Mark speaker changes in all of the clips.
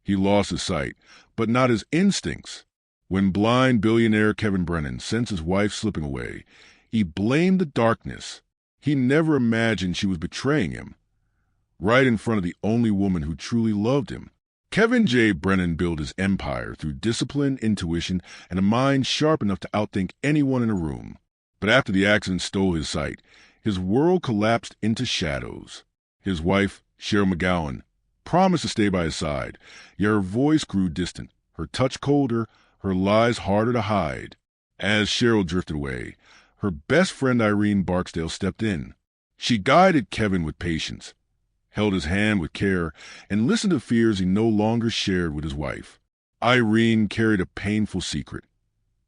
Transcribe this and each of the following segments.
Speaker 1: He lost his sight, but not his instincts. When blind billionaire Kevin Brennan sensed his wife slipping away, he blamed the darkness. He never imagined she was betraying him, right in front of the only woman who truly loved him. Kevin J. Brennan built his empire through discipline, intuition, and a mind sharp enough to outthink anyone in a room. But after the accident stole his sight, his world collapsed into shadows. His wife, Cheryl McGowan, promised to stay by his side, yet her voice grew distant, her touch colder, her lies harder to hide. As Cheryl drifted away, her best friend Irene Barksdale stepped in. She guided Kevin with patience, held his hand with care, and listened to fears he no longer shared with his wife. Irene carried a painful secret.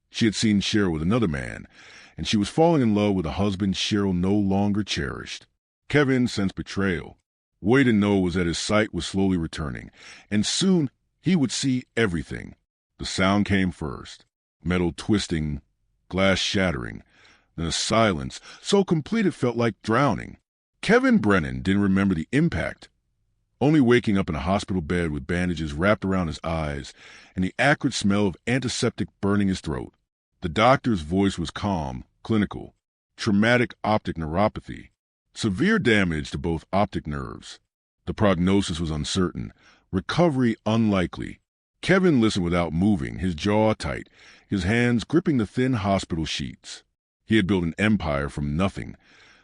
Speaker 1: She had seen Cheryl with another man, and she was falling in love with a husband Cheryl no longer cherished. Kevin sensed betrayal. What he didn't know was that his sight was slowly returning, and soon he would see everything. The sound came first, metal twisting, glass shattering, then a silence so complete it felt like drowning. Kevin Brennan didn't remember the impact, only waking up in a hospital bed with bandages wrapped around his eyes and the acrid smell of antiseptic burning his throat. The doctor's voice was calm, clinical. Traumatic optic neuropathy. Severe damage to both optic nerves. The prognosis was uncertain. Recovery unlikely. Kevin listened without moving, his jaw tight, his hands gripping the thin hospital sheets. He had built an empire from nothing,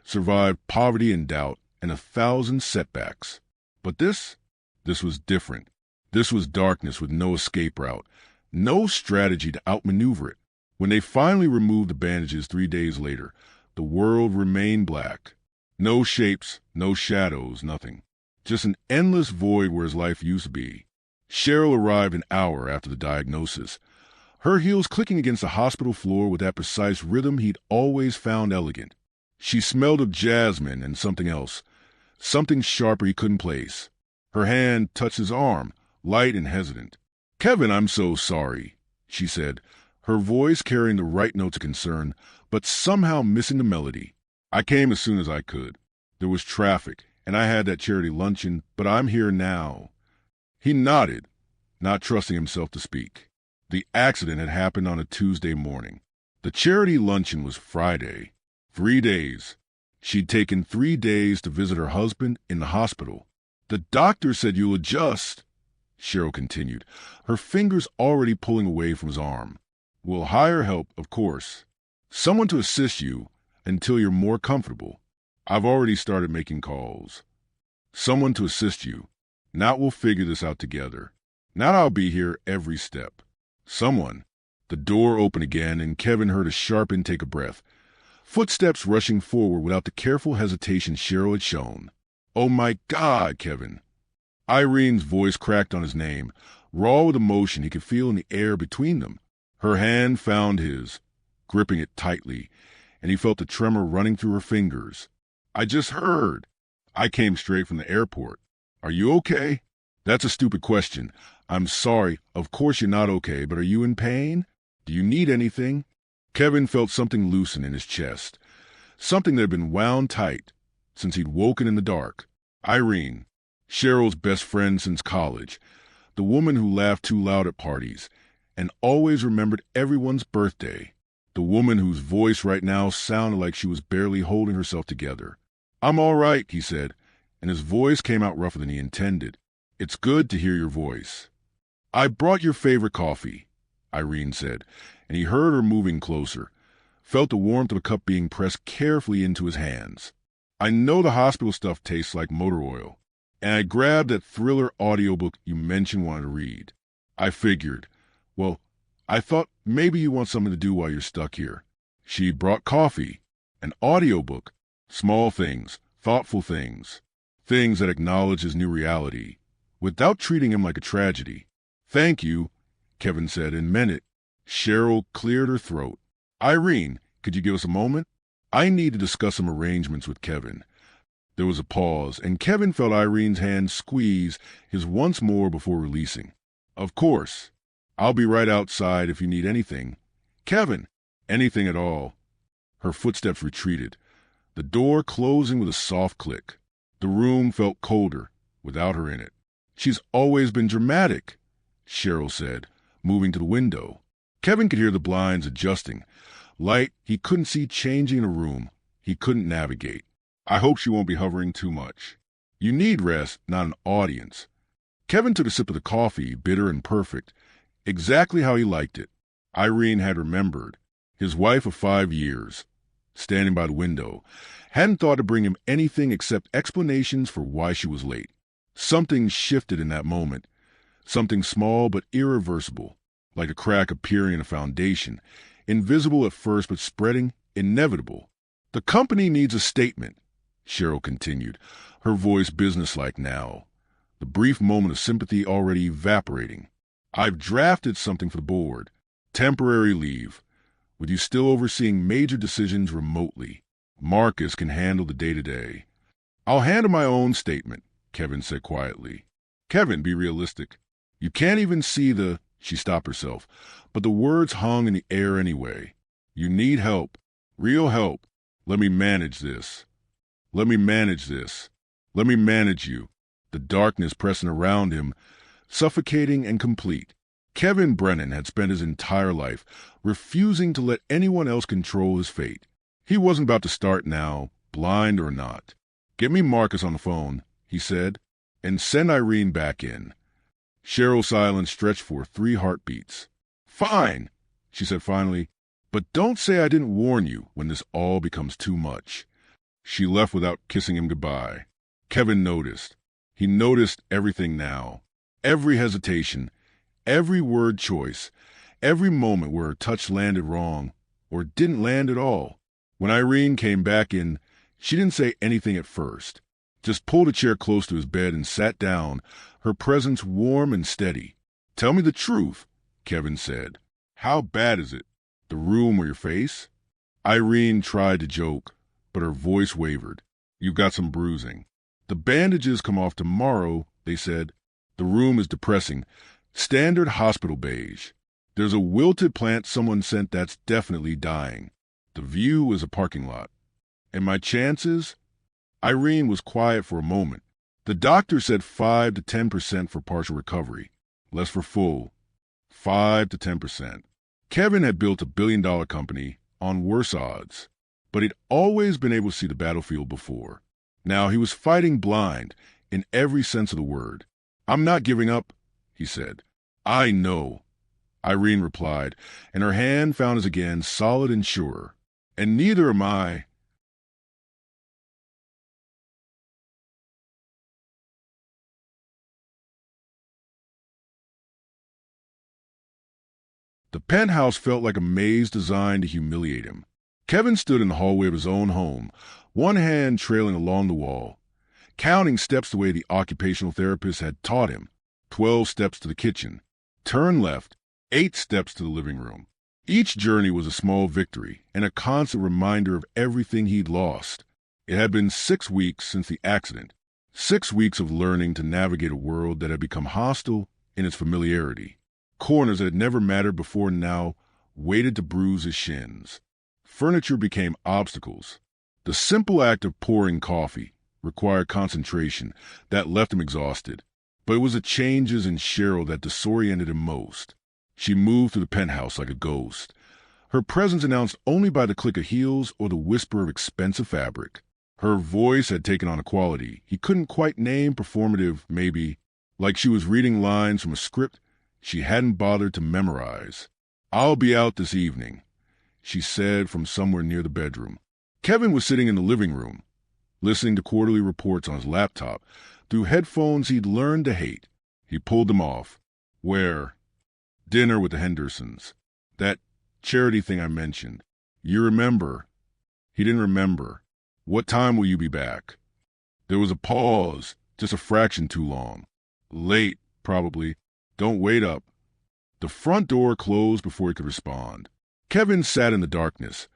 Speaker 1: survived poverty and doubt, and 1,000 setbacks. But this was different. This was darkness with no escape route, no strategy to outmaneuver it. When they finally removed the bandages 3 days later, the world remained black. No shapes, no shadows, nothing. Just an endless void where his life used to be. Cheryl arrived an hour after the diagnosis, her heels clicking against the hospital floor with that precise rhythm he'd always found elegant. She smelled of jasmine and something else, something sharper he couldn't place. Her hand touched his arm, light and hesitant. "Kevin, I'm so sorry," she said, her voice carrying the right notes of concern, but somehow missing the melody. "I came as soon as I could. There was traffic, and I had that charity luncheon, but I'm here now." He nodded, not trusting himself to speak. The accident had happened on a Tuesday morning. The charity luncheon was Friday. 3 days. She'd taken 3 days to visit her husband in the hospital. "The doctor said you'll adjust," Cheryl continued, her fingers already pulling away from his arm. "We'll hire help, of course. Someone to assist you until you're more comfortable. I've already started making calls. Someone to assist you. Now we'll figure this out together. Now I'll be here every step." Someone. The door opened again, and Kevin heard a sharp intake of breath. Footsteps rushing forward without the careful hesitation Cheryl had shown. "Oh my God, Kevin." Irene's voice cracked on his name, raw with emotion he could feel in the air between them. Her hand found his, gripping it tightly, and he felt the tremor running through her fingers. "I just heard. I came straight from the airport. Are you okay?" "That's a stupid question. I'm sorry. Of course you're not okay, but are you in pain? Do you need anything?" Kevin felt something loosen in his chest, something that had been wound tight since he'd woken in the dark. Irene, Cheryl's best friend since college, the woman who laughed too loud at parties and always remembered everyone's birthday, the woman whose voice right now sounded like she was barely holding herself together. "I'm all right," he said, and his voice came out rougher than he intended. "It's good to hear your voice." "I brought your favorite coffee," Irene said, and he heard her moving closer, felt the warmth of the cup being pressed carefully into his hands. "I know the hospital stuff tastes like motor oil, and I grabbed that thriller audiobook you mentioned wanted to read. I figured, well, I thought maybe you want something to do while you're stuck here." She brought coffee, an audiobook, small things, thoughtful things, things that acknowledge his new reality, without treating him like a tragedy. "Thank you," Kevin said, and meant it. Cheryl cleared her throat. "Irene, could you give us a moment? I need to discuss some arrangements with Kevin." There was a pause, and Kevin felt Irene's hand squeeze his once more before releasing. "Of course. I'll be right outside if you need anything." "Kevin!" "Anything at all." Her footsteps retreated, the door closing with a soft click. The room felt colder without her in it. "She's always been dramatic," Cheryl said, moving to the window. Kevin could hear the blinds adjusting. Light he couldn't see changing in a room he couldn't navigate. I hope she won't be hovering too much. You need rest, not an audience. Kevin took a sip of the coffee, bitter and perfect, exactly how he liked it. Irene had remembered. His wife of 5 years, standing by the window, hadn't thought to bring him anything except explanations for why she was late. Something shifted in that moment, something small but irreversible, like a crack appearing in a foundation, invisible at first but spreading, inevitable. The company needs a statement, Cheryl continued, her voice businesslike now, the brief moment of sympathy already evaporating. I've drafted something for the board. Temporary leave, with you still overseeing major decisions remotely. Marcus can handle the day-to-day. I'll handle my own statement, Kevin said quietly. Kevin, be realistic. You can't even see the... She stopped herself, but the words hung in the air anyway. You need help. Real help. Let me manage this. Let me manage this. Let me manage you. The darkness pressing around him, suffocating and complete. Kevin Brennan had spent his entire life refusing to let anyone else control his fate. He wasn't about to start now, blind or not. Get me Marcus on the phone, he said, and send Irene back in. Cheryl's silence stretched for 3 heartbeats. Fine, she said finally, but don't say I didn't warn you when this all becomes too much. She left without kissing him goodbye. Kevin noticed. He noticed everything now. Every hesitation, every word choice, every moment where her touch landed wrong or didn't land at all. When Irene came back in, she didn't say anything at first, just pulled a chair close to his bed and sat down, her presence warm and steady. Tell me the truth, Kevin said. How bad is it? The room or your face? Irene tried to joke, but her voice wavered. You've got some bruising. The bandages come off tomorrow, they said. The room is depressing. Standard hospital beige. There's a wilted plant someone sent that's definitely dying. The view is a parking lot. And my chances? Irene was quiet for a moment. The doctor said 5 to 10% for partial recovery. Less for full. 5 to 10%. Kevin had built a billion-dollar company on worse odds, but he'd always been able to see the battlefield before. Now he was fighting blind in every sense of the word. I'm not giving up, he said. I know, Irene replied, and her hand found his again, solid and sure. And neither am I. The penthouse felt like a maze designed to humiliate him. Kevin stood in the hallway of his own home, one hand trailing along the wall, counting steps the way the occupational therapist had taught him. 12 steps to the kitchen. Turn left. 8 steps to the living room. Each journey was a small victory and a constant reminder of everything he'd lost. It had been 6 weeks since the accident. 6 weeks of learning to navigate a world that had become hostile in its familiarity. Corners that had never mattered before now waited to bruise his shins. Furniture became obstacles. The simple act of pouring coffee required concentration that left him exhausted. But it was the changes in Cheryl that disoriented him most. She moved through the penthouse like a ghost, her presence announced only by the click of heels or the whisper of expensive fabric. Her voice had taken on a quality he couldn't quite name, performative maybe, like she was reading lines from a script she hadn't bothered to memorize. I'll be out this evening, she said from somewhere near the bedroom. Kevin was sitting in the living room, listening to quarterly reports on his laptop through headphones he'd learned to hate. He pulled them off. Where? Dinner with the Hendersons. That charity thing I mentioned. You remember? He didn't remember. What time will you be back? There was a pause, just a fraction too long. Late, probably. Don't wait up. The front door closed before he could respond. Kevin sat in the darkness,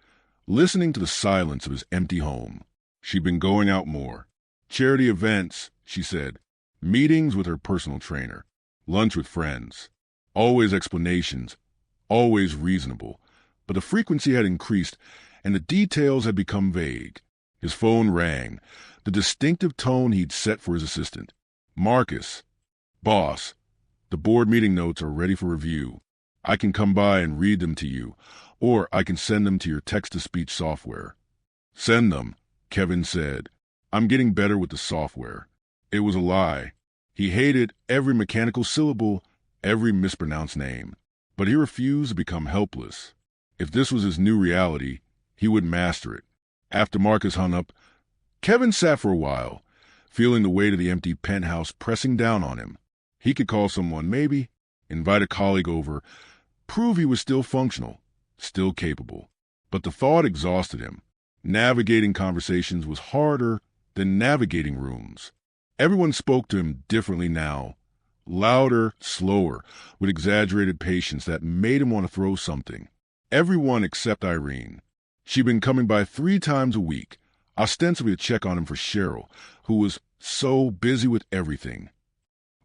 Speaker 1: listening to the silence of his empty home. She'd been going out more. Charity events, she said. Meetings with her personal trainer. Lunch with friends. Always explanations. Always reasonable. But the frequency had increased, and the details had become vague. His phone rang, the distinctive tone he'd set for his assistant. Marcus. Boss. The board meeting notes are ready for review. I can come by and read them to you, or I can send them to your text-to-speech software. Send them, Kevin said. I'm getting better with the software. It was a lie. He hated every mechanical syllable, every mispronounced name. But he refused to become helpless. If this was his new reality, he would master it. After Marcus hung up, Kevin sat for a while, feeling the weight of the empty penthouse pressing down on him. He could call someone, maybe, invite a colleague over, prove he was still functional, still capable. But the thought exhausted him. Navigating conversations was harder than navigating rooms. Everyone spoke to him differently now. Louder, slower, with exaggerated patience that made him want to throw something. Everyone except Irene. She'd been coming by 3 times a week, ostensibly to check on him for Cheryl, who was so busy with everything.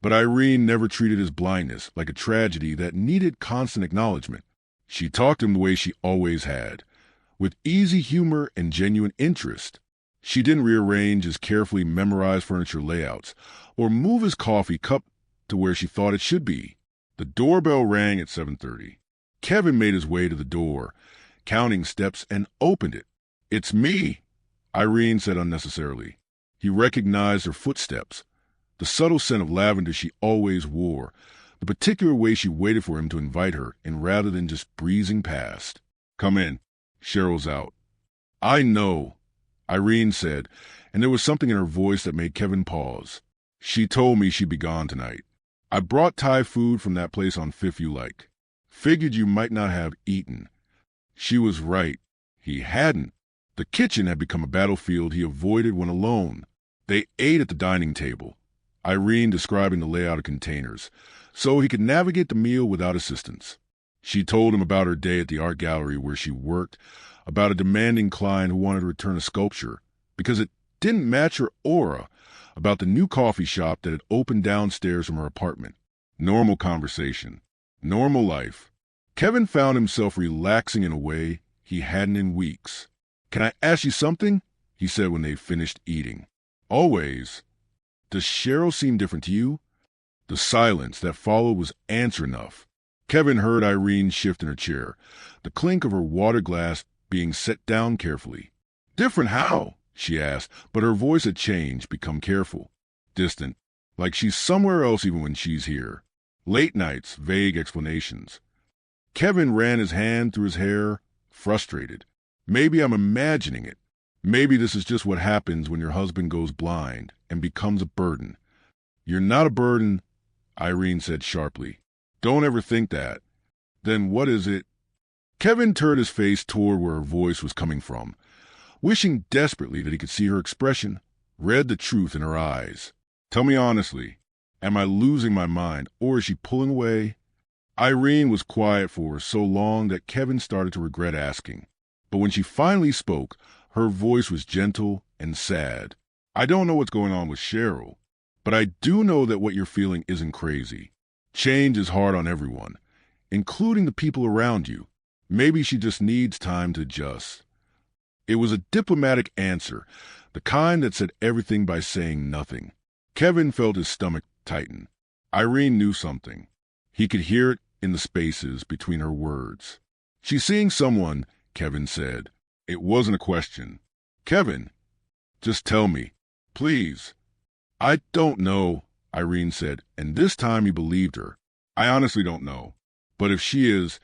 Speaker 1: But Irene never treated his blindness like a tragedy that needed constant acknowledgement. She talked to him the way she always had, with easy humor and genuine interest. She didn't rearrange his carefully memorized furniture layouts or move his coffee cup to where she thought it should be. The doorbell rang at 7:30. Kevin made his way to the door, counting steps, and opened it. "It's me," Irene said unnecessarily. He recognized her footsteps, the subtle scent of lavender she always wore, the particular way she waited for him to invite her in rather than just breezing past. "Come in. Cheryl's out." "I know," Irene said, and there was something in her voice that made Kevin pause. "She told me she'd be gone tonight. I brought Thai food from that place on Fifth you like. Figured you might not have eaten." She was right. He hadn't. The kitchen had become a battlefield he avoided when alone. They ate at the dining table, Irene describing the layout of containers, so he could navigate the meal without assistance. She told him about her day at the art gallery where she worked, about a demanding client who wanted to return a sculpture because it didn't match her aura, about the new coffee shop that had opened downstairs from her apartment. Normal conversation. Normal life. Kevin found himself relaxing in a way he hadn't in weeks. "Can I ask you something?" he said when they finished eating. "Always. Does Cheryl seem different to you?" The silence that followed was answer enough. Kevin heard Irene shift in her chair, the clink of her water glass being set down carefully. "Different how?" she asked, but her voice had changed, become careful. Distant, like she's somewhere else even when she's here. Late nights, vague explanations. Kevin ran his hand through his hair, frustrated. Maybe I'm imagining it. Maybe this is just what happens when your husband goes blind and becomes a burden. "You're not a burden," Irene said sharply. "Don't ever think that." "Then what is it?" Kevin turned his face toward where her voice was coming from, wishing desperately that he could see her expression, read the truth in her eyes. "Tell me honestly, am I losing my mind, or is she pulling away?" Irene was quiet for so long that Kevin started to regret asking. But when she finally spoke, her voice was gentle and sad. "I don't know what's going on with Cheryl, but I do know that what you're feeling isn't crazy. Change is hard on everyone, including the people around you. Maybe she just needs time to adjust." It was a diplomatic answer, the kind that said everything by saying nothing. Kevin felt his stomach tighten. Irene knew something. He could hear it in the spaces between her words. "She's seeing someone," Kevin said. It wasn't a question. "Kevin, just tell me, please." "I don't know," Irene said, and this time he believed her. "I honestly don't know. But if she's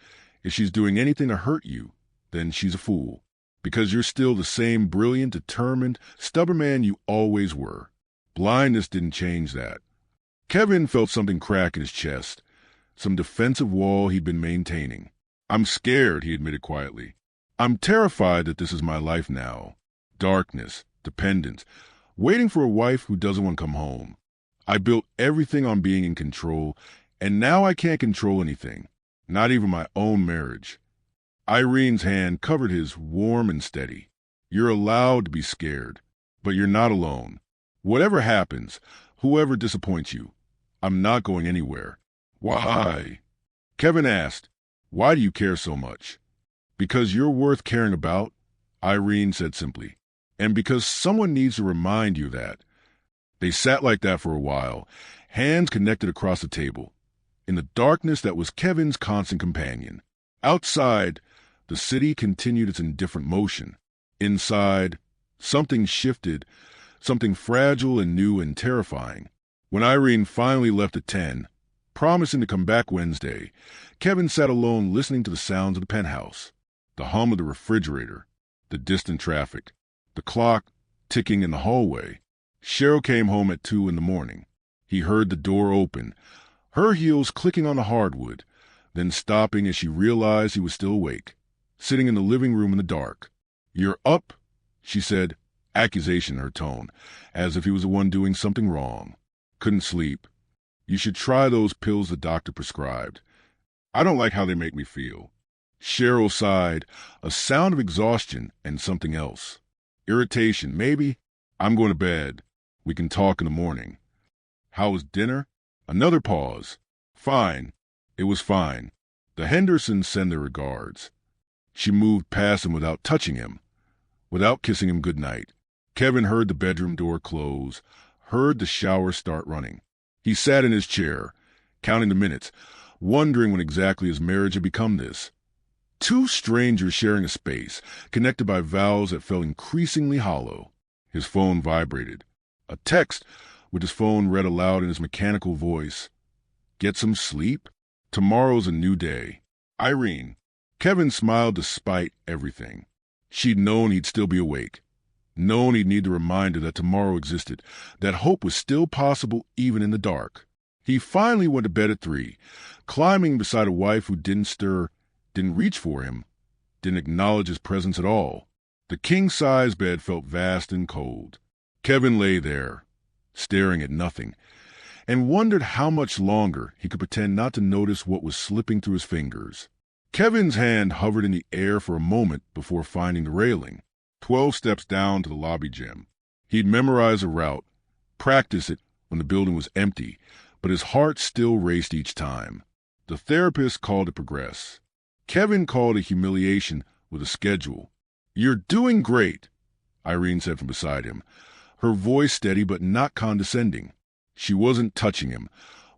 Speaker 1: doing anything to hurt you, then she's a fool. Because you're still the same brilliant, determined, stubborn man you always were. Blindness didn't change that." Kevin felt something crack in his chest, some defensive wall he'd been maintaining. "I'm scared," he admitted quietly. "I'm terrified that this is my life now. Darkness, dependence, waiting for a wife who doesn't want to come home. I built everything on being in control, and now I can't control anything, not even my own marriage." Irene's hand covered his, warm and steady. "You're allowed to be scared, but you're not alone. Whatever happens, whoever disappoints you, I'm not going anywhere." "Why?" Kevin asked. "Why do you care so much?" "Because you're worth caring about," Irene said simply. "And because someone needs to remind you that." They sat like that for a while, hands connected across the table. in the darkness that was Kevin's constant companion. Outside, the city continued its indifferent motion. Inside, something shifted, something fragile and new and terrifying. When Irene finally left at 10, promising to come back Wednesday, Kevin sat alone listening to the sounds of the penthouse, the hum of the refrigerator, the distant traffic, the clock ticking in the hallway. Cheryl came home at 2 in the morning. He heard the door open, her heels clicking on the hardwood, then stopping as she realized he was still awake, sitting in the living room in the dark. "You're up?" she said, accusation in her tone, as if he was the one doing something wrong. "Couldn't sleep. You should try those pills the doctor prescribed. I don't like how they make me feel." Cheryl sighed, a sound of exhaustion and something else. "Irritation, maybe. I'm going to bed. We can talk in the morning." "How was dinner?" Another pause. "Fine. It was fine. The Hendersons send their regards." She moved past him without touching him, without kissing him good night. Kevin heard the bedroom door close, heard the shower start running. He sat in his chair, counting the minutes, wondering when exactly his marriage had become this. Two strangers sharing a space, connected by vows that felt increasingly hollow. His phone vibrated. A text, with his phone read aloud in his mechanical voice. "Get some sleep? Tomorrow's a new day. Irene." Kevin smiled despite everything. She'd known he'd still be awake, known he'd need the reminder that tomorrow existed, that hope was still possible even in the dark. He finally went to bed at 3, climbing beside a wife who didn't stir, didn't reach for him, didn't acknowledge his presence at all. The king-size bed felt vast and cold. Kevin lay there, staring at nothing, and wondered how much longer he could pretend not to notice what was slipping through his fingers. Kevin's hand hovered in the air for a moment before finding the railing. 12 steps down to the lobby gym. He'd memorized a route, practiced it when the building was empty, but his heart still raced each time. The therapist called it progress. Kevin called it humiliation with a schedule. "You're doing great," Irene said from beside him, her voice steady but not condescending. She wasn't touching him,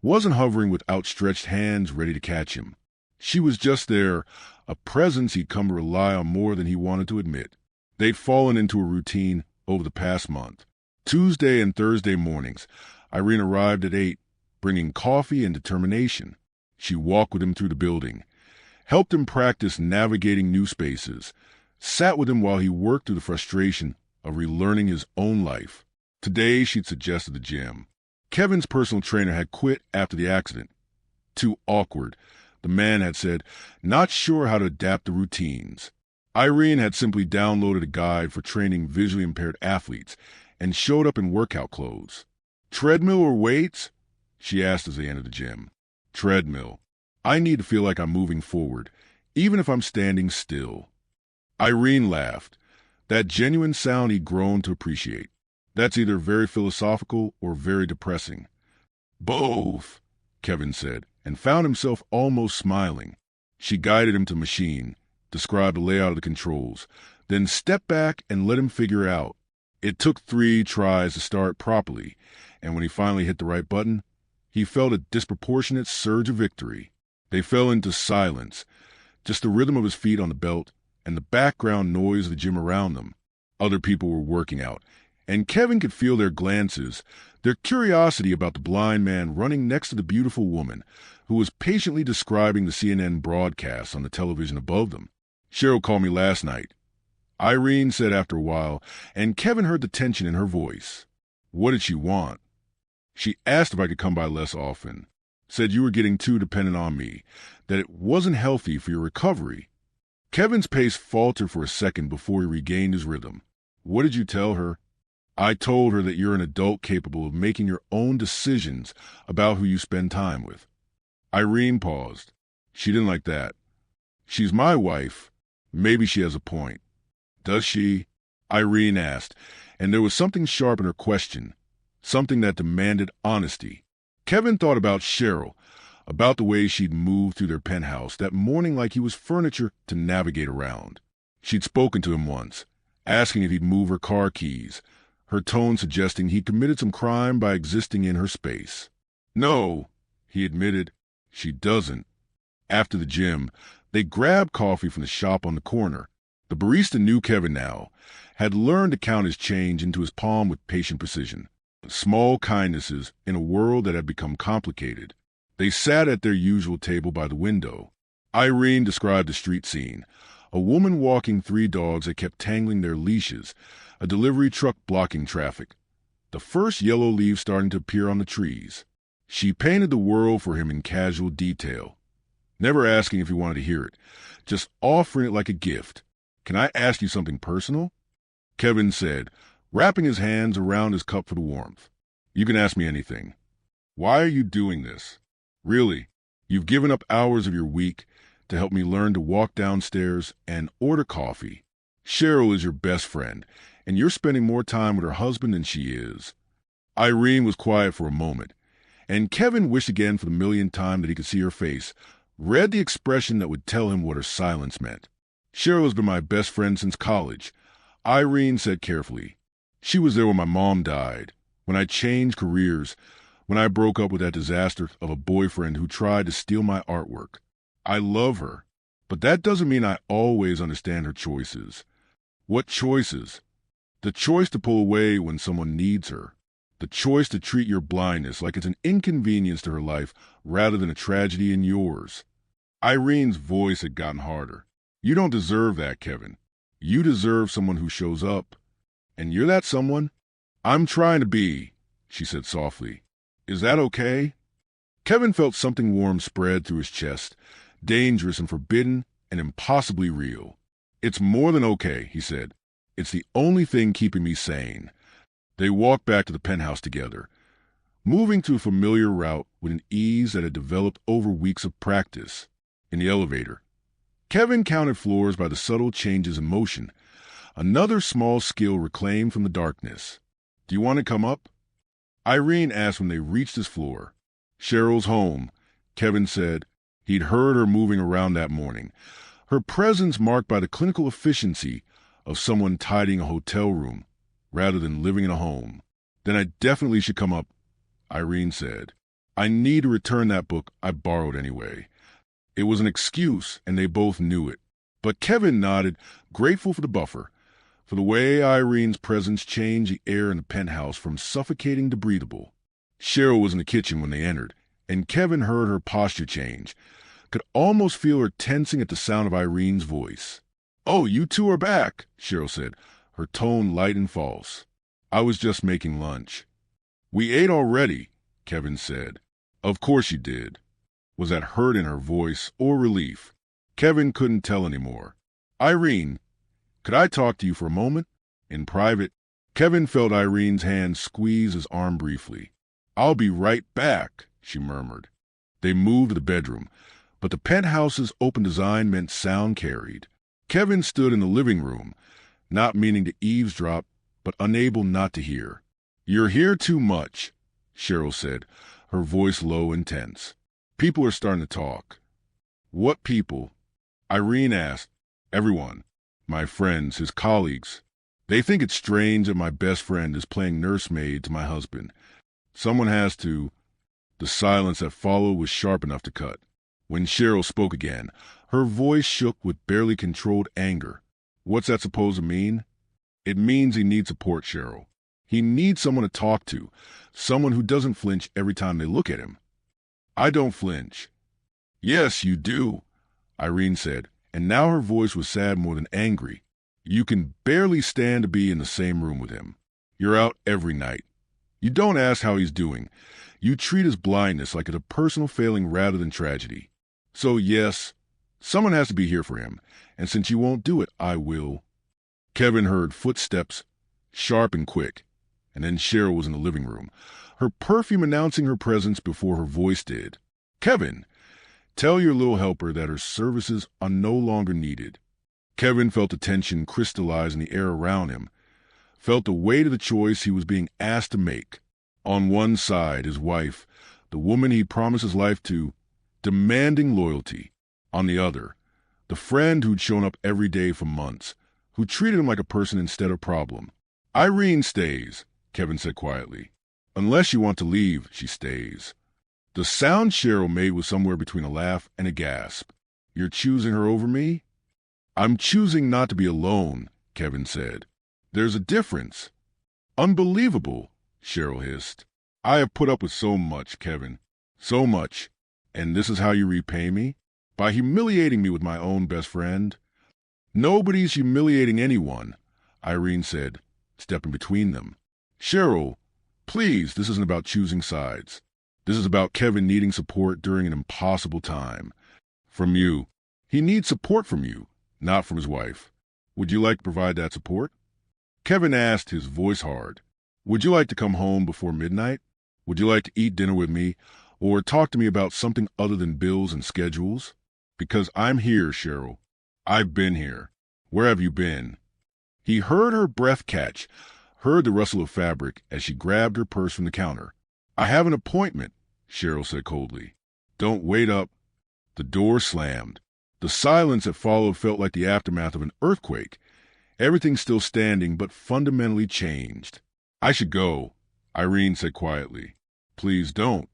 Speaker 1: wasn't hovering with outstretched hands ready to catch him. She was just there, a presence he'd come to rely on more than he wanted to admit. They'd fallen into a routine over the past month. Tuesday and Thursday mornings, Irene arrived at 8, bringing coffee and determination. She walked with him through the building, helped him practice navigating new spaces, sat with him while he worked through the frustration of relearning his own life. Today, she'd suggested the gym. Kevin's personal trainer had quit after the accident. Too awkward, the man had said, not sure how to adapt the routines. Irene had simply downloaded a guide for training visually impaired athletes and showed up in workout clothes. "Treadmill or weights?" she asked as they entered the gym. "Treadmill. I need to feel like I'm moving forward, even if I'm standing still." Irene laughed, that genuine sound he'd grown to appreciate. "That's either very philosophical or very depressing." "Both," Kevin said, and found himself almost smiling. She guided him to the machine, described the layout of the controls, then stepped back and let him figure it out. It took 3 tries to start properly, and when he finally hit the right button, he felt a disproportionate surge of victory. They fell into silence, just the rhythm of his feet on the belt and the background noise of the gym around them. Other people were working out, and Kevin could feel their glances, their curiosity about the blind man running next to the beautiful woman who was patiently describing the CNN broadcast on the television above them. "Cheryl called me last night," Irene said after a while, and Kevin heard the tension in her voice. "What did she want?" "She asked if I could come by less often. Said you were getting too dependent on me, that it wasn't healthy for your recovery." Kevin's pace faltered for a second before he regained his rhythm. "What did you tell her?" "I told her that you're an adult capable of making your own decisions about who you spend time with." Irene paused. She didn't like that. "She's my wife. Maybe she has a point." "Does she?" Irene asked, and there was something sharp in her question, something that demanded honesty. Kevin thought about Cheryl, about the way she'd moved through their penthouse that morning like he was furniture to navigate around. She'd spoken to him once, asking if he'd move her car keys, her tone suggesting he'd committed some crime by existing in her space. "No," he admitted. She doesn't. After the gym, they grabbed coffee from the shop on the corner. The barista knew Kevin now, had learned to count his change into his palm with patient precision. Small kindnesses in a world that had become complicated. They sat at their usual table by the window. Irene described the street scene. A woman walking 3 dogs that kept tangling their leashes, a delivery truck blocking traffic. The first yellow leaves starting to appear on the trees. She painted the world for him in casual detail, never asking if he wanted to hear it, just offering it like a gift. "Can I ask you something personal?" Kevin said, wrapping his hands around his cup for the warmth. "You can ask me anything." "Why are you doing this? Really, you've given up hours of your week to help me learn to walk downstairs and order coffee. Cheryl is your best friend, and you're spending more time with her husband than she is." Irene was quiet for a moment, and Kevin wished again for the millionth time that he could see her face, read the expression that would tell him what her silence meant. "Cheryl has been my best friend since college," Irene said carefully. "She was there when my mom died, when I changed careers, when I broke up with that disaster of a boyfriend who tried to steal my artwork. I love her, but that doesn't mean I always understand her choices." "What choices?" "The choice to pull away when someone needs her. The choice to treat your blindness like it's an inconvenience to her life rather than a tragedy in yours." Irene's voice had gotten harder. "You don't deserve that, Kevin. You deserve someone who shows up. And you're that someone." "I'm trying to be," she said softly. "Is that okay?" Kevin felt something warm spread through his chest, dangerous and forbidden and impossibly real. "It's more than okay," he said. "It's the only thing keeping me sane." They walked back to the penthouse together, moving through a familiar route with an ease that had developed over weeks of practice. In the elevator, Kevin counted floors by the subtle changes in motion, another small skill reclaimed from the darkness. "Do you want to come up?" Irene asked when they reached his floor. "Cheryl's home," Kevin said. He'd heard her moving around that morning, her presence marked by the clinical efficiency of someone tidying a hotel room rather than living in a home. "Then I definitely should come up," Irene said. "I need to return that book I borrowed anyway." It was an excuse, and they both knew it. But Kevin nodded, grateful for the buffer, for the way Irene's presence changed the air in the penthouse from suffocating to breathable. Cheryl was in the kitchen when they entered, and Kevin heard her posture change, could almost feel her tensing at the sound of Irene's voice. "Oh, you two are back," Cheryl said, her tone light and false. "I was just making lunch." "We ate already," Kevin said. "Of course you did." Was that hurt in her voice or relief? Kevin couldn't tell anymore. "Irene, could I talk to you for a moment? In private?" Kevin felt Irene's hand squeeze his arm briefly. "I'll be right back," she murmured. They moved to the bedroom, but the penthouse's open design meant sound carried. Kevin stood in the living room, not meaning to eavesdrop, but unable not to hear. "You're here too much," Cheryl said, her voice low and tense. "People are starting to talk." "What people?" Irene asked. "Everyone. My friends, his colleagues. They think it's strange that my best friend is playing nursemaid to my husband. Someone has to." The silence that followed was sharp enough to cut. When Cheryl spoke again, her voice shook with barely controlled anger. "What's that supposed to mean?" "It means he needs support, Cheryl. He needs someone to talk to, someone who doesn't flinch every time they look at him." "I don't flinch." "Yes, you do," Irene said, and now her voice was sad more than angry. "You can barely stand to be in the same room with him. You're out every night. You don't ask how he's doing. You treat his blindness like it's a personal failing rather than tragedy. So yes, someone has to be here for him, and since you won't do it, I will." Kevin heard footsteps, sharp and quick, and then Cheryl was in the living room, her perfume announcing her presence before her voice did. "Kevin, tell your little helper that her services are no longer needed." Kevin felt the tension crystallize in the air around him, felt the weight of the choice he was being asked to make. On one side, his wife, the woman he promised his life to, demanding loyalty. On the other, the friend who'd shown up every day for months, who treated him like a person instead of a problem. "Irene stays," Kevin said quietly. "Unless you want to leave, she stays." The sound Cheryl made was somewhere between a laugh and a gasp. You're choosing her over me? I'm choosing not to be alone, Kevin said. There's a difference. Unbelievable, Cheryl hissed. I have put up with so much, Kevin. So much. And this is how you repay me? By humiliating me with my own best friend? Nobody's humiliating anyone, Irene said, stepping between them. Cheryl, please, this isn't about choosing sides. This is about Kevin needing support during an impossible time. From you. He needs support from you, not from his wife. Would you like to provide that support? Kevin asked, his voice hard. Would you like to come home before midnight? Would you like to eat dinner with me, or talk to me about something other than bills and schedules? Because I'm here, Cheryl. I've been here. Where have you been? He heard her breath catch, heard the rustle of fabric as she grabbed her purse from the counter. I have an appointment, Cheryl said coldly. Don't wait up. The door slammed. The silence that followed felt like the aftermath of an earthquake. Everything still standing, but fundamentally changed. I should go, Irene said quietly. Please don't.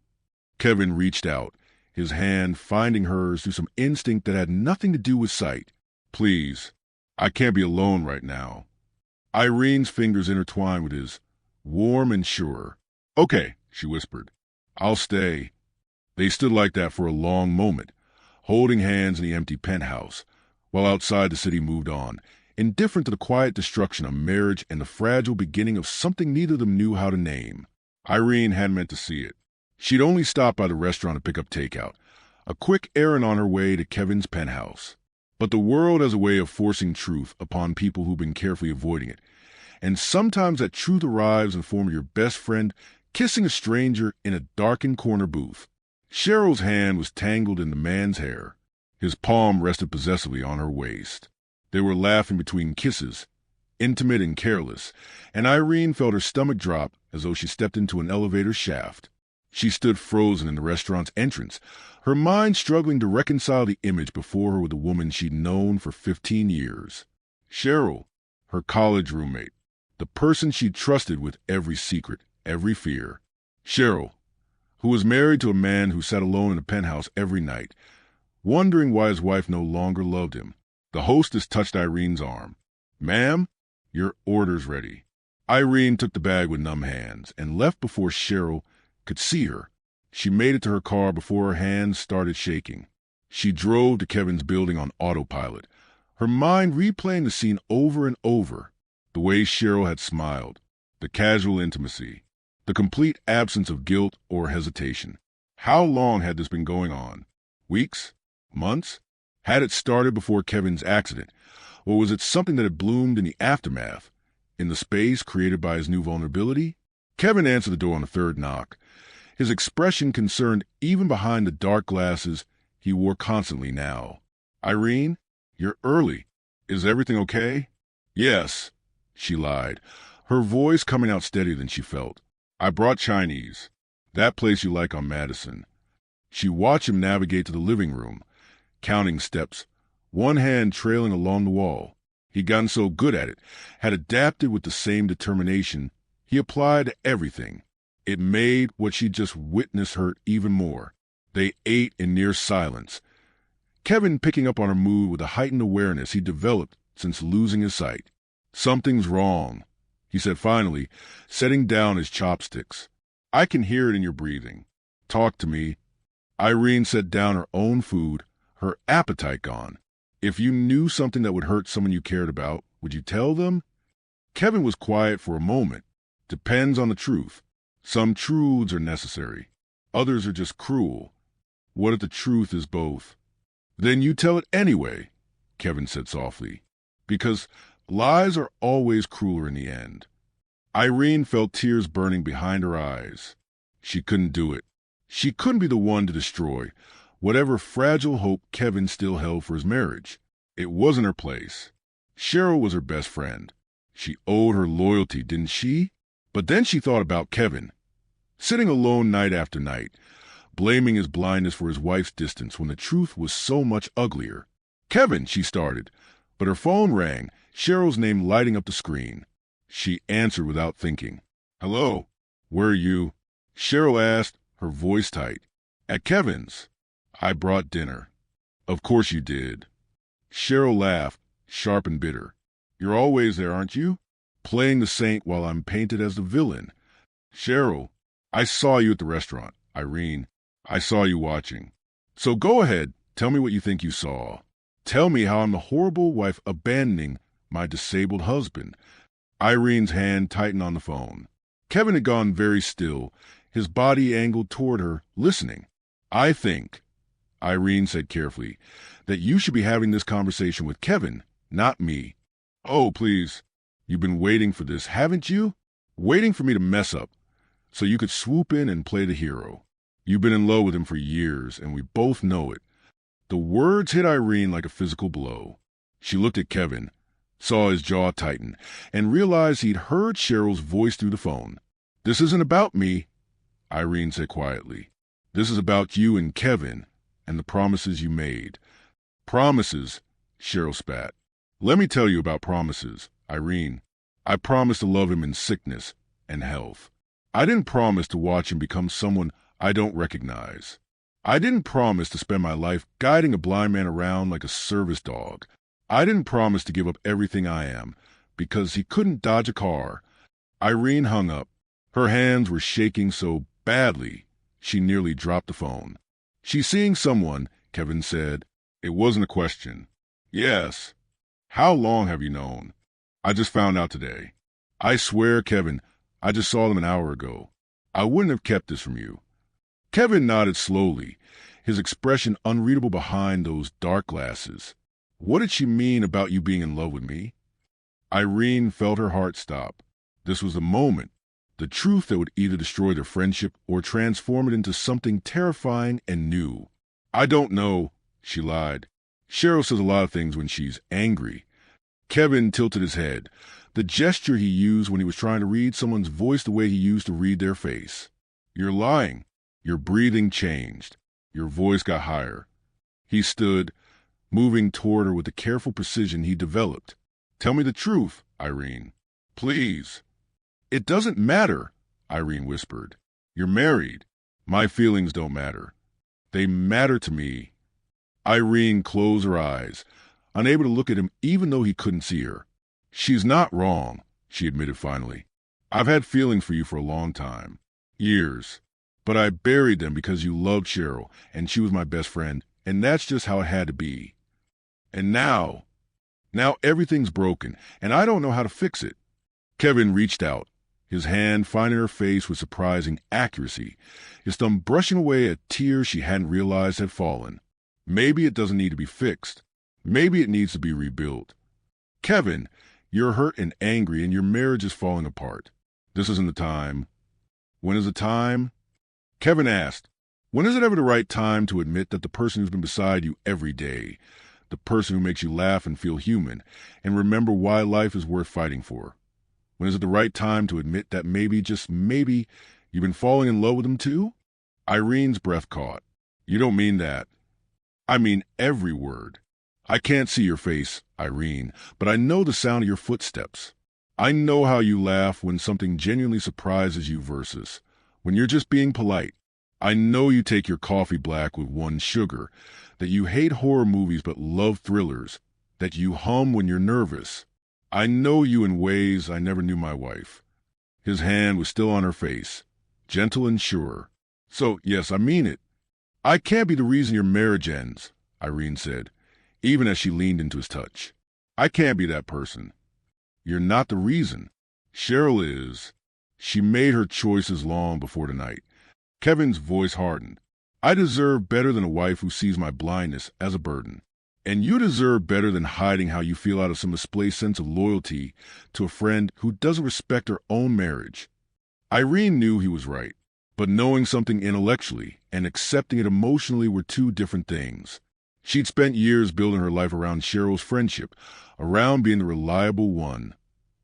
Speaker 1: Kevin reached out, his hand finding hers through some instinct that had nothing to do with sight. Please, I can't be alone right now. Irene's fingers intertwined with his, warm and sure. Okay, she whispered. I'll stay. They stood like that for a long moment, holding hands in the empty penthouse, while outside the city moved on, indifferent to the quiet destruction of marriage and the fragile beginning of something neither of them knew how to name. Irene hadn't meant to see it. She'd only stopped by the restaurant to pick up takeout, a quick errand on her way to Kevin's penthouse. But the world has a way of forcing truth upon people who've been carefully avoiding it, and sometimes that truth arrives in the form of your best friend kissing a stranger in a darkened corner booth. Cheryl's hand was tangled in the man's hair. His palm rested possessively on her waist. They were laughing between kisses, intimate and careless, and Irene felt her stomach drop as though she stepped into an elevator shaft. She stood frozen in the restaurant's entrance, her mind struggling to reconcile the image before her with the woman she'd known for 15 years. Cheryl, her college roommate, the person she'd trusted with every secret, every fear. Cheryl, who was married to a man who sat alone in a penthouse every night, wondering why his wife no longer loved him. The hostess touched Irene's arm. Ma'am, your order's ready. Irene took the bag with numb hands and left before Cheryl could see her. She made it to her car before her hands started shaking. She drove to Kevin's building on autopilot, her mind replaying the scene over and over. The way Cheryl had smiled, the casual intimacy, the complete absence of guilt or hesitation. How long had this been going on? Weeks? Months? Had it started before Kevin's accident, or was it something that had bloomed in the aftermath, in the space created by his new vulnerability? Kevin answered the door on the third knock, his expression concerned even behind the dark glasses he wore constantly now. Irene, you're early. Is everything okay? Yes, she lied, her voice coming out steadier than she felt. I brought Chinese, that place you like on Madison. She watched him navigate to the living room, counting steps, one hand trailing along the wall. He'd gotten so good at it, had adapted with the same determination he applied to everything. It made what she'd just witnessed hurt even more. They ate in near silence, Kevin picking up on her mood with a heightened awareness he developed since losing his sight. Something's wrong, he said finally, setting down his chopsticks. I can hear it in your breathing. Talk to me. Irene set down her own food, her appetite gone. If you knew something that would hurt someone you cared about, would you tell them? Kevin was quiet for a moment. Depends on the truth. Some truths are necessary. Others are just cruel. What if the truth is both? Then you tell it anyway, Kevin said softly, because lies are always crueler in the end. Irene felt tears burning behind her eyes. She couldn't do it. She couldn't be the one to destroy whatever fragile hope Kevin still held for his marriage. It wasn't her place. Cheryl was her best friend. She owed her loyalty, didn't she? But then she thought about Kevin, sitting alone night after night, blaming his blindness for his wife's distance when the truth was so much uglier. Kevin, she started, but her phone rang, Cheryl's name lighting up the screen. She answered without thinking. Hello, where are you? Cheryl asked, her voice tight. At Kevin's. I brought dinner. Of course you did. Cheryl laughed, sharp and bitter. You're always there, aren't you? Playing the saint while I'm painted as the villain. Cheryl, I saw you at the restaurant. Irene, I saw you watching. So go ahead, tell me what you think you saw. Tell me how I'm the horrible wife abandoning my disabled husband. Irene's hand tightened on the phone. Kevin had gone very still, his body angled toward her, listening. I think, Irene said carefully, that you should be having this conversation with Kevin, not me. Oh, please. You've been waiting for this, haven't you? Waiting for me to mess up, so you could swoop in and play the hero. You've been in love with him for years, and we both know it. The words hit Irene like a physical blow. She looked at Kevin, saw his jaw tighten, and realized he'd heard Cheryl's voice through the phone. This isn't about me, Irene said quietly. This is about you and Kevin and the promises you made. Promises, Cheryl spat. Let me tell you about promises, Irene. I promised to love him in sickness and health. I didn't promise to watch him become someone I don't recognize. I didn't promise to spend my life guiding a blind man around like a service dog. I didn't promise to give up everything I am because he couldn't dodge a car. Irene hung up. Her hands were shaking so badly she nearly dropped the phone. She's seeing someone, Kevin said. It wasn't a question. Yes. How long have you known? I just found out today. I swear, Kevin, I just saw them an hour ago. I wouldn't have kept this from you. Kevin nodded slowly, his expression unreadable behind those dark glasses. What did she mean about you being in love with me? Irene felt her heart stop. This was the moment, the truth that would either destroy their friendship or transform it into something terrifying and new. I don't know, she lied. Cheryl says a lot of things when she's angry. Kevin tilted his head, the gesture he used when he was trying to read someone's voice the way he used to read their face. You're lying. Your breathing changed. Your voice got higher. He stood, moving toward her with the careful precision he developed. Tell me the truth, Irene. Please. It doesn't matter, Irene whispered. You're married. My feelings don't matter. They matter to me. Irene closed her eyes, unable to look at him even though he couldn't see her. She's not wrong, she admitted finally. I've had feelings for you for a long time. Years. But I buried them because you loved Cheryl, and she was my best friend, and that's just how it had to be. And now everything's broken, and I don't know how to fix it. Kevin reached out, his hand finding her face with surprising accuracy, his thumb brushing away a tear she hadn't realized had fallen. Maybe it doesn't need to be fixed. Maybe it needs to be rebuilt. Kevin, you're hurt and angry, and your marriage is falling apart. This isn't the time. When is the time? Kevin asked, when is it ever the right time to admit that the person who's been beside you every day, the person who makes you laugh and feel human, and remember why life is worth fighting for? When is it the right time to admit that maybe, just maybe, you've been falling in love with him too? Irene's breath caught. You don't mean that. I mean every word. I can't see your face, Irene, but I know the sound of your footsteps. I know how you laugh when something genuinely surprises you versus when you're just being polite. I know you take your coffee black with one sugar, that you hate horror movies but love thrillers, that you hum when you're nervous. I know you in ways I never knew my wife. His hand was still on her face, gentle and sure. So, yes, I mean it. I can't be the reason your marriage ends, Irene said, even as she leaned into his touch. I can't be that person. You're not the reason. Cheryl is. She made her choices long before tonight. Kevin's voice hardened. I deserve better than a wife who sees my blindness as a burden. And you deserve better than hiding how you feel out of some misplaced sense of loyalty to a friend who doesn't respect her own marriage. Irene knew he was right, but knowing something intellectually and accepting it emotionally were two different things. She'd spent years building her life around Cheryl's friendship, around being the reliable one,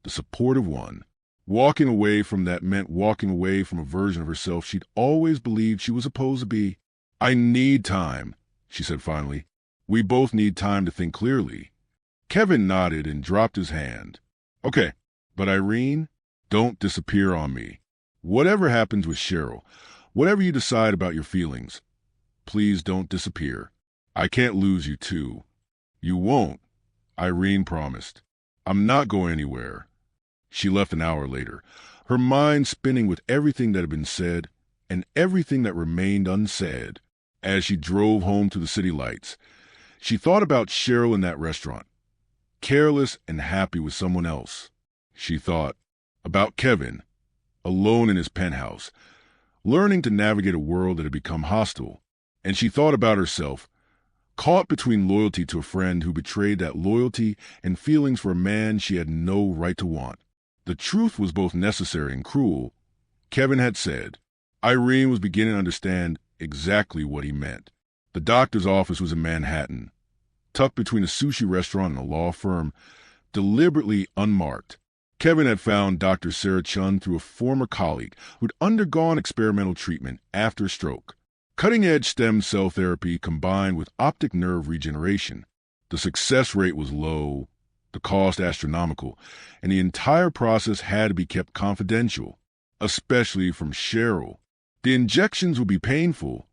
Speaker 1: the supportive one. Walking away from that meant walking away from a version of herself she'd always believed she was supposed to be. I need time, she said finally. We both need time to think clearly. Kevin nodded and dropped his hand. Okay, but Irene, don't disappear on me. Whatever happens with Cheryl, whatever you decide about your feelings, Please don't disappear. I can't lose you, too. You won't, Irene promised. I'm not going anywhere. She left an hour later, her mind spinning with everything that had been said and everything that remained unsaid. As she drove home to the city lights, she thought about Cheryl in that restaurant, careless and happy with someone else. She thought about Kevin, alone in his penthouse, learning to navigate a world that had become hostile. And she thought about herself, caught between loyalty to a friend who betrayed that loyalty and feelings for a man she had no right to want. The truth was both necessary and cruel, Kevin had said. Irene was beginning to understand exactly what he meant. The doctor's office was in Manhattan, tucked between a sushi restaurant and a law firm, deliberately unmarked. Kevin had found Dr. Sarah Chun through a former colleague who'd undergone experimental treatment after a stroke. Cutting-edge stem cell therapy combined with optic nerve regeneration. The success rate was low, the cost astronomical, and the entire process had to be kept confidential, especially from Cheryl. The injections would be painful,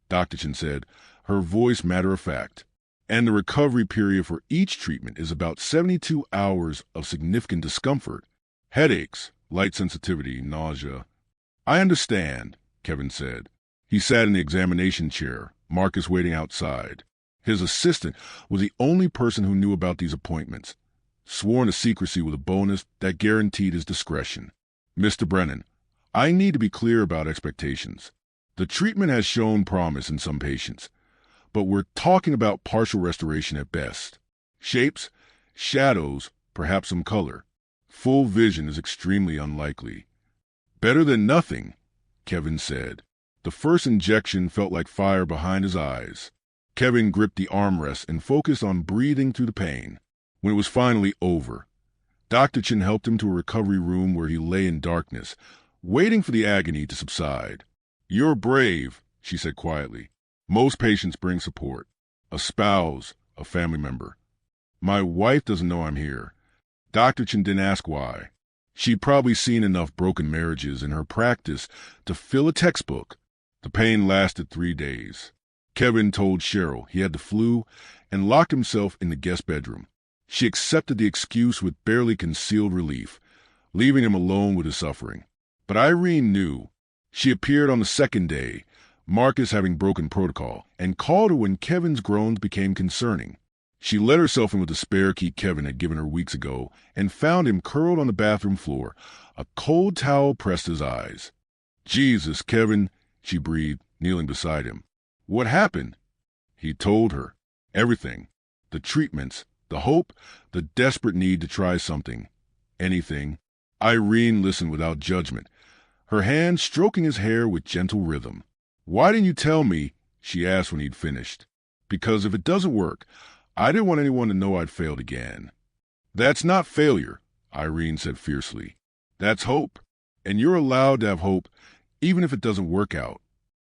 Speaker 1: Dr. Chen said, her voice matter-of-fact, and the recovery period for each treatment is about 72 hours of significant discomfort, headaches, light sensitivity, nausea. I understand, Kevin said. He sat in the examination chair, Marcus waiting outside. His assistant was the only person who knew about these appointments, sworn to secrecy with a bonus that guaranteed his discretion. Mr. Brennan, I need to be clear about expectations. The treatment has shown promise in some patients, but we're talking about partial restoration at best. Shapes, shadows, perhaps some color. Full vision is extremely unlikely. Better than nothing, Kevin said. The first injection felt like fire behind his eyes. Kevin gripped the armrest and focused on breathing through the pain. When it was finally over, Dr. Chen helped him to a recovery room where he lay in darkness, waiting for the agony to subside. You're brave, she said quietly. Most patients bring support. A spouse, a family member. My wife doesn't know I'm here. Dr. Chen didn't ask why. She'd probably seen enough broken marriages in her practice to fill a textbook. The pain lasted 3 days. Kevin told Cheryl he had the flu and locked himself in the guest bedroom. She accepted the excuse with barely concealed relief, leaving him alone with his suffering. But Irene knew. She appeared on the second day, Marcus having broken protocol, and called her when Kevin's groans became concerning. She let herself in with the spare key Kevin had given her weeks ago and found him curled on the bathroom floor, a cold towel pressed his eyes. Jesus, Kevin, she breathed, kneeling beside him. What happened? He told her. Everything. The treatments, the hope, the desperate need to try something. Anything. Irene listened without judgment, her hand stroking his hair with gentle rhythm. Why didn't you tell me? She asked when he'd finished. Because if it doesn't work, I didn't want anyone to know I'd failed again. That's not failure, Irene said fiercely. That's hope. And you're allowed to have hope even if it doesn't work out.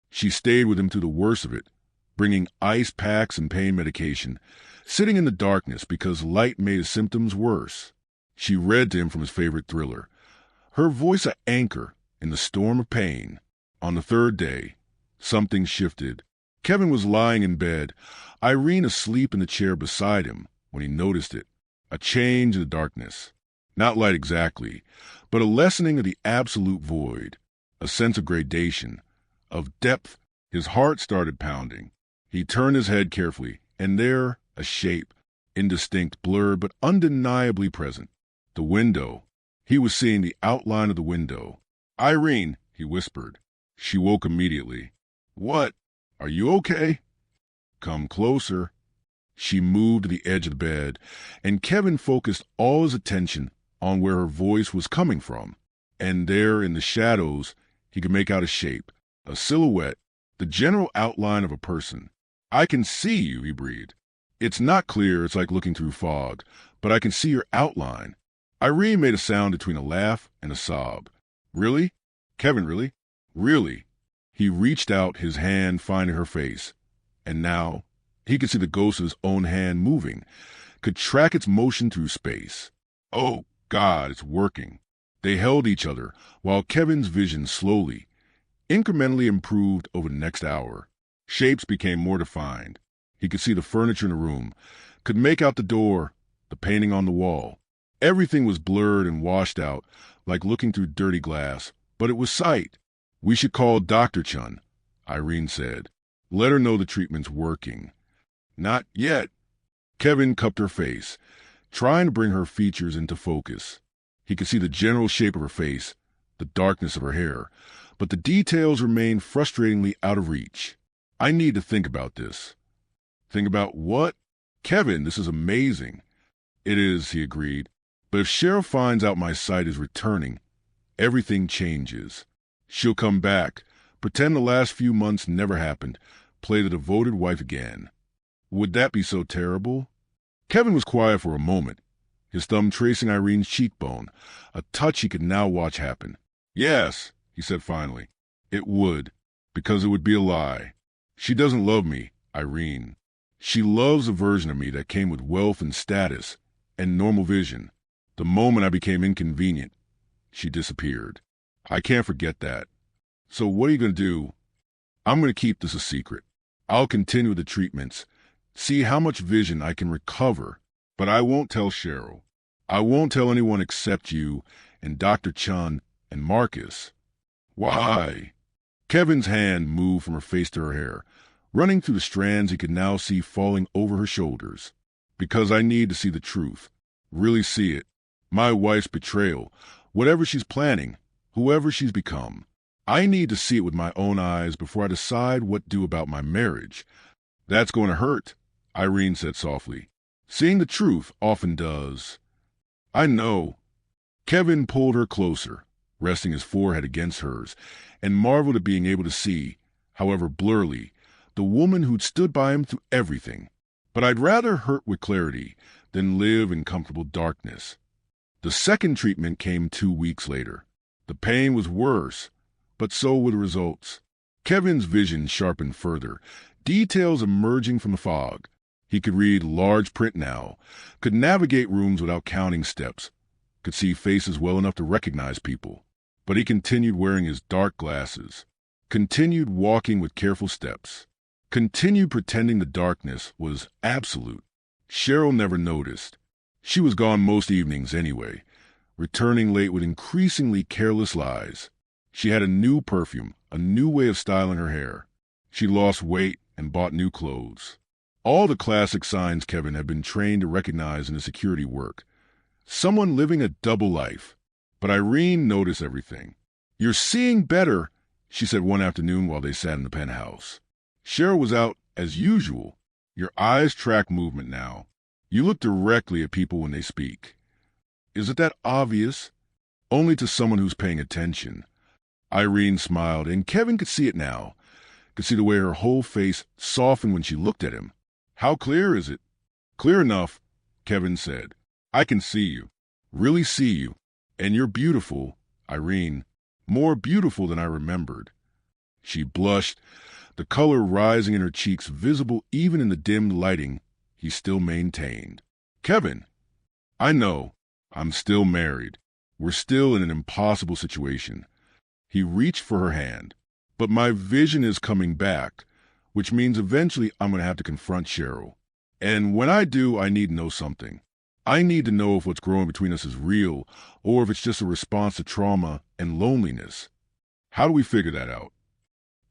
Speaker 1: She stayed with him through the worst of it, bringing ice packs and pain medication, sitting in the darkness because light made his symptoms worse. She read to him from his favorite thriller, her voice an anchor in the storm of pain. On the third day, something shifted. Kevin was lying in bed, Irene asleep in the chair beside him when he noticed it. A change in the darkness. Not light exactly, but a lessening of the absolute void. A sense of gradation, of depth. His heart started pounding. He turned his head carefully, and there, a shape, indistinct, blurred, but undeniably present. The window. He was seeing the outline of the window. Irene, he whispered. She woke immediately. What? Are you okay? Come closer. She moved to the edge of the bed, and Kevin focused all his attention on where her voice was coming from. And there, in the shadows, he could make out a shape, a silhouette, the general outline of a person. I can see you, he breathed. It's not clear, it's like looking through fog, but I can see your outline. Irene made a sound between a laugh and a sob. Really? Kevin, really? Really? He reached out, his hand finding her face. And now, he could see the ghost of his own hand moving, could track its motion through space. Oh, God, it's working. They held each other, while Kevin's vision slowly, incrementally improved over the next hour. Shapes became more defined. He could see the furniture in the room, could make out the door, the painting on the wall. Everything was blurred and washed out, like looking through dirty glass, but it was sight. "We should call Dr. Chun," Irene said. "Let her know the treatment's working." "Not yet." Kevin cupped her face, trying to bring her features into focus. He could see the general shape of her face, the darkness of her hair, but the details remained frustratingly out of reach. "I need to think about this." "Think about what?" "Kevin, this is amazing." "It is," he agreed. "But if Cheryl finds out my sight is returning, everything changes. She'll come back, pretend the last few months never happened, play the devoted wife again." "Would that be so terrible?" Kevin was quiet for a moment, his thumb tracing Irene's cheekbone, a touch he could now watch happen. "Yes," he said finally, "it would, because it would be a lie. She doesn't love me, Irene. She loves a version of me that came with wealth and status and normal vision. The moment I became inconvenient, she disappeared. I can't forget that. So what are you going to do?" "I'm going to keep this a secret. I'll continue the treatments, see how much vision I can recover, but I won't tell Cheryl. I won't tell anyone except you and Dr. Chun and Marcus." "Why?" Kevin's hand moved from her face to her hair, running through the strands he could now see falling over her shoulders. "Because I need to see the truth. Really see it. My wife's betrayal, whatever she's planning, whoever she's become. I need to see it with my own eyes before I decide what to do about my marriage." "That's going to hurt," Irene said softly. "Seeing the truth often does." "I know." Kevin pulled her closer, resting his forehead against hers, and marveled at being able to see, however blurrily, the woman who'd stood by him through everything. "But I'd rather hurt with clarity than live in comfortable darkness." The second treatment came 2 weeks later. The pain was worse, but so were the results. Kevin's vision sharpened further, details emerging from the fog. He could read large print now, could navigate rooms without counting steps, could see faces well enough to recognize people. But he continued wearing his dark glasses, continued walking with careful steps, continued pretending the darkness was absolute. Cheryl never noticed. She was gone most evenings anyway, returning late with increasingly careless lies. She had a new perfume, a new way of styling her hair. She lost weight and bought new clothes. All the classic signs Kevin had been trained to recognize in his security work. Someone living a double life. But Irene noticed everything. "You're seeing better," she said one afternoon while they sat in the penthouse. Cheryl was out as usual. "Your eyes track movement now. You look directly at people when they speak." "Is it that obvious?" "Only to someone who's paying attention." Irene smiled, and Kevin could see it now, could see the way her whole face softened when she looked at him. "How clear is it?" "Clear enough," Kevin said. "I can see you, really see you, and you're beautiful, Irene, more beautiful than I remembered." She blushed, the color rising in her cheeks visible even in the dimmed lighting he still maintained. "Kevin, I know. I'm still married. We're still in an impossible situation." He reached for her hand. "But my vision is coming back, which means eventually I'm going to have to confront Cheryl. And when I do, I need to know something. I need to know if what's growing between us is real or if it's just a response to trauma and loneliness. How do we figure that out?"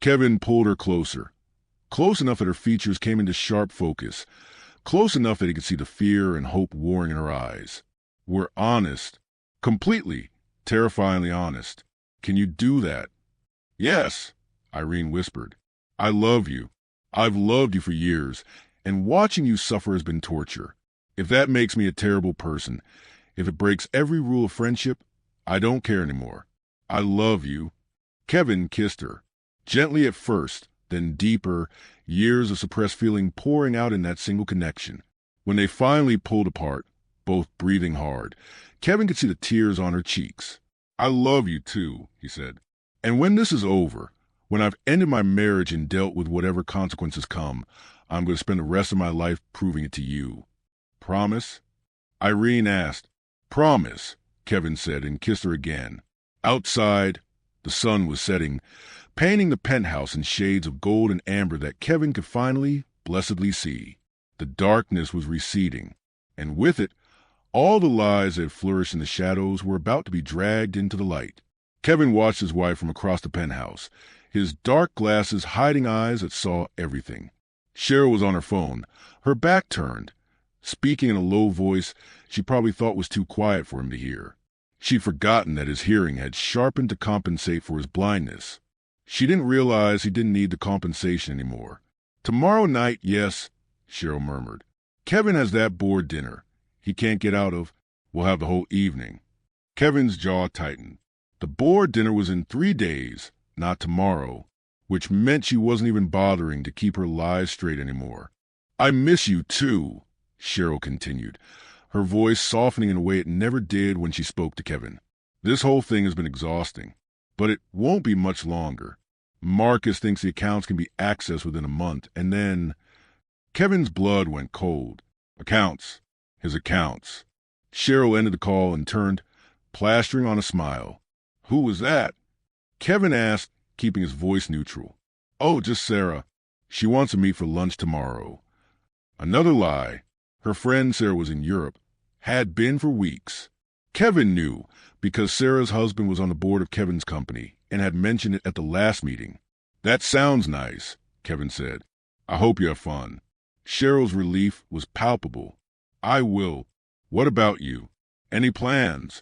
Speaker 1: Kevin pulled her closer, close enough that her features came into sharp focus, close enough that he could see the fear and hope warring in her eyes. "We're honest. Completely, terrifyingly honest. Can you do that?" "Yes," Irene whispered. "I love you. I've loved you for years, and watching you suffer has been torture. If that makes me a terrible person, if it breaks every rule of friendship, I don't care anymore. I love you." Kevin kissed her, gently at first, then deeper, years of suppressed feeling pouring out in that single connection. When they finally pulled apart, both breathing hard, Kevin could see the tears on her cheeks. "I love you too," he said. "And when this is over, when I've ended my marriage and dealt with whatever consequences come, I'm going to spend the rest of my life proving it to you. Promise?" Irene asked. "Promise," Kevin said and kissed her again. Outside, The sun was setting, painting the penthouse in shades of gold and amber that Kevin could finally, blessedly see. The darkness was receding, and with it, all the lies that had flourished in the shadows were about to be dragged into the light. Kevin watched his wife from across the penthouse, his dark glasses hiding eyes that saw everything. Cheryl was on her phone, her back turned, speaking in a low voice she probably thought was too quiet for him to hear. She'd forgotten that his hearing had sharpened to compensate for his blindness. She didn't realize he didn't need the compensation anymore. "Tomorrow night, yes," Cheryl murmured. "Kevin has that board dinner he can't get out of. We'll have the whole evening." Kevin's jaw tightened. The board dinner was in 3 days, not tomorrow, which meant she wasn't even bothering to keep her lies straight anymore. "I miss you, too," Cheryl continued, her voice softening in a way it never did when she spoke to Kevin. "This whole thing has been exhausting, but it won't be much longer. Marcus thinks the accounts can be accessed within a month, and then—" Kevin's blood went cold. Accounts. His accounts. Cheryl ended the call and turned, plastering on a smile. "Who was that?" Kevin asked, keeping his voice neutral. "Oh, just Sarah. She wants to meet for lunch tomorrow." Another lie. Her friend Sarah was in Europe. Had been for weeks. Kevin knew, because Sarah's husband was on the board of Kevin's company and had mentioned it at the last meeting. "That sounds nice," Kevin said. "I hope you have fun." Cheryl's relief was palpable. "I will. What about you? Any plans?"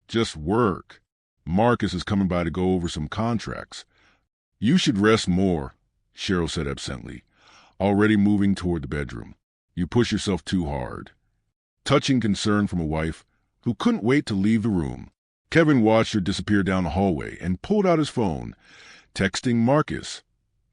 Speaker 1: "Just work. Marcus is coming by to go over some contracts." "You should rest more," Cheryl said absently, already moving toward the bedroom. "You push yourself too hard." Touching concern from a wife who couldn't wait to leave the room. Kevin watched her disappear down the hallway and pulled out his phone, texting Marcus.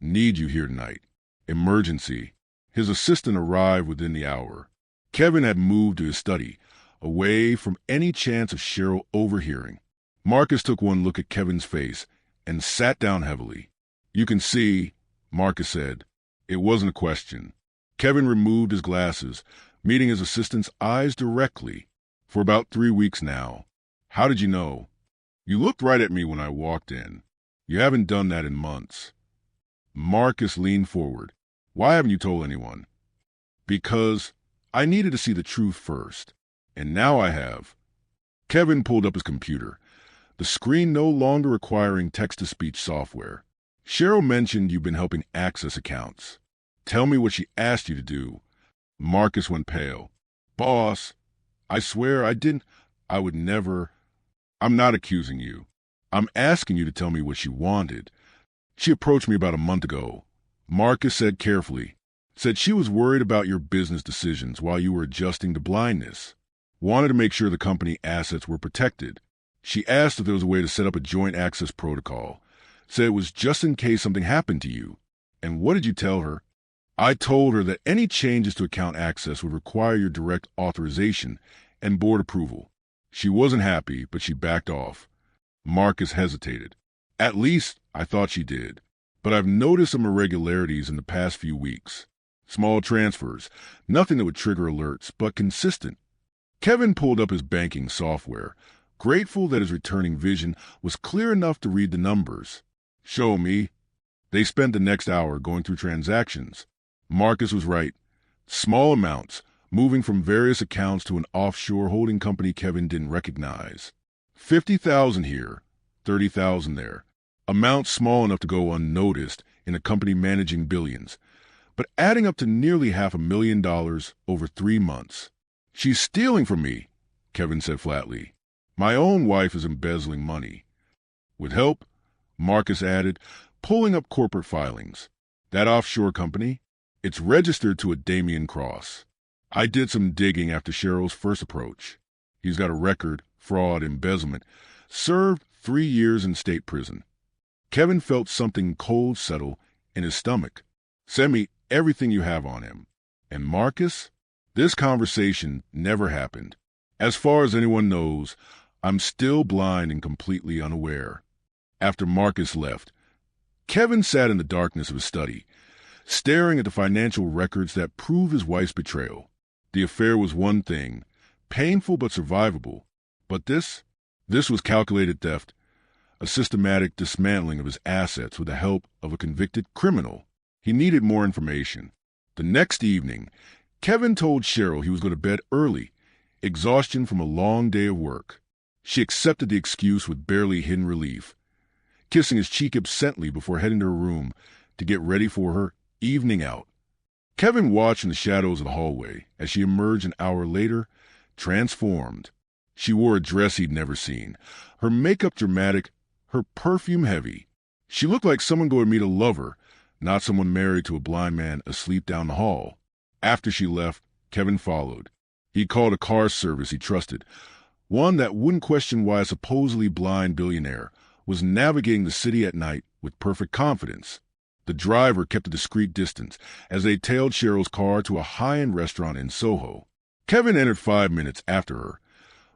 Speaker 1: "Need you here tonight. Emergency." His assistant arrived within the hour. Kevin had moved to his study, away from any chance of Cheryl overhearing. Marcus took one look at Kevin's face and sat down heavily. "You can see," Marcus said. It wasn't a question. Kevin removed his glasses, meeting his assistant's eyes directly. "For about 3 weeks now." "How did you know?" "You looked right at me when I walked in. You haven't done that in months." Marcus leaned forward. "Why haven't you told anyone?" "Because I needed to see the truth first. And now I have." Kevin pulled up his computer, the screen no longer requiring text-to-speech software. "Cheryl mentioned you've been helping access accounts. Tell me what she asked you to do." Marcus went pale. "Boss, I swear I didn't. I would never." "I'm not accusing you. I'm asking you to tell me what she wanted. She approached me about a month ago," Marcus said carefully. "Said she was worried about your business decisions while you were adjusting to blindness. Wanted to make sure the company assets were protected. She asked if there was a way to set up a joint access protocol. Said it was just in case something happened to you." "And what did you tell her?" "I told her that any changes to account access would require your direct authorization and board approval." She wasn't happy, but she backed off. Marcus hesitated. "At least I thought she did. But I've noticed some irregularities in the past few weeks. Small transfers, nothing that would trigger alerts, but consistent." Kevin pulled up his banking software, grateful that his returning vision was clear enough to read the numbers. "Show me." They spent the next hour going through transactions. Marcus was right. Small amounts, moving from various accounts to an offshore holding company Kevin didn't recognize. 50,000 here, 30,000 there. Amounts small enough to go unnoticed in a company managing billions, but adding up to nearly $500,000 over 3 months. "She's stealing from me," Kevin said flatly. "My own wife is embezzling money." "With help," Marcus added, pulling up corporate filings. "That offshore company? It's registered to a Damien Cross. I did some digging after Cheryl's first approach. He's got a record, fraud, embezzlement, served 3 years in state prison." Kevin felt something cold settle in his stomach. "Send me everything you have on him." "And Marcus?" "This conversation never happened. As far as anyone knows, I'm still blind and completely unaware." After Marcus left, Kevin sat in the darkness of his study, staring at the financial records that proved his wife's betrayal. The affair was one thing, painful but survivable. But this was calculated theft. a systematic dismantling of his assets with the help of a convicted criminal. He needed more information. The next evening, Kevin told Cheryl he was going to bed early, exhaustion from a long day of work. She accepted the excuse with barely hidden relief, kissing his cheek absently before heading to her room to get ready for her evening out. Kevin watched in the shadows of the hallway as she emerged an hour later, transformed. She wore a dress he'd never seen, her makeup dramatic, her perfume heavy. She looked like someone going to meet a lover, not someone married to a blind man asleep down the hall. After she left, Kevin followed. He called a car service he trusted, one that wouldn't question why a supposedly blind billionaire was navigating the city at night with perfect confidence. The driver kept a discreet distance as they tailed Cheryl's car to a high-end restaurant in Soho. Kevin entered 5 minutes after her,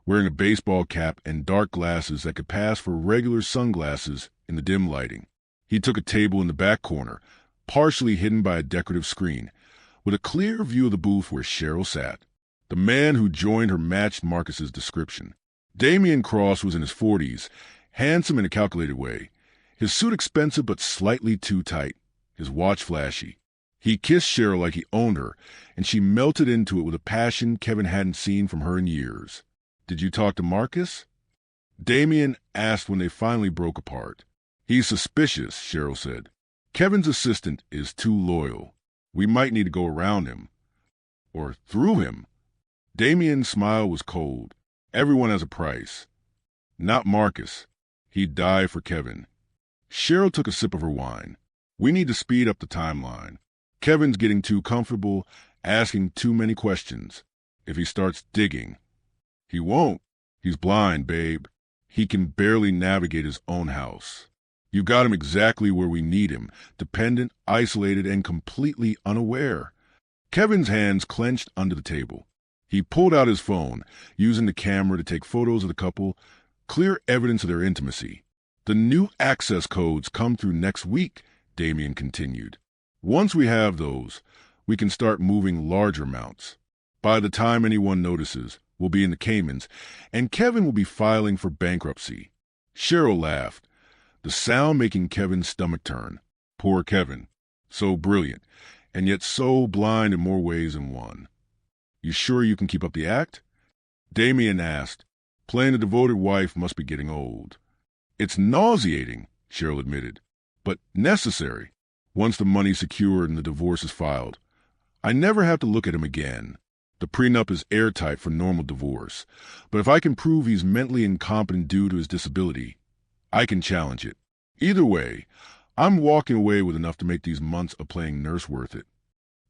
Speaker 1: wearing a baseball cap and dark glasses that could pass for regular sunglasses in the dim lighting. He took a table in the back corner, partially hidden by a decorative screen, with a clear view of the booth where Cheryl sat. The man who joined her matched Marcus's description. Damian Cross was in his 40s, handsome in a calculated way, his suit expensive but slightly too tight, his watch flashy. He kissed Cheryl like he owned her, and she melted into it with a passion Kevin hadn't seen from her in years. "Did you talk to Marcus?" Damian asked when they finally broke apart. "He's suspicious," Cheryl said. "Kevin's assistant is too loyal. We might need to go around him. Or through him." Damian's smile was cold. "Everyone has a price. Not Marcus. He'd die for Kevin." Cheryl took a sip of her wine. "We need to speed up the timeline. Kevin's getting too comfortable, asking too many questions. If he starts digging..." "He won't. He's blind, babe. He can barely navigate his own house. You got him exactly where we need him, dependent, isolated, and completely unaware." Kevin's hands clenched under the table. He pulled out his phone, using the camera to take photos of the couple, clear evidence of their intimacy. "The new access codes come through next week," Damian continued. "Once we have those, we can start moving larger amounts. By the time anyone notices, we'll be in the Caymans, and Kevin will be filing for bankruptcy." Cheryl laughed, the sound making Kevin's stomach turn. Poor Kevin. So brilliant, and yet so blind in more ways than one. "You sure you can keep up the act?" Damian asked. "Playing a devoted wife must be getting old." "It's nauseating," Cheryl admitted, "but necessary. Once the money's secured and the divorce is filed, I never have to look at him again. The prenup is airtight for normal divorce, but if I can prove he's mentally incompetent due to his disability, I can challenge it. Either way, I'm walking away with enough to make these months of playing nurse worth it."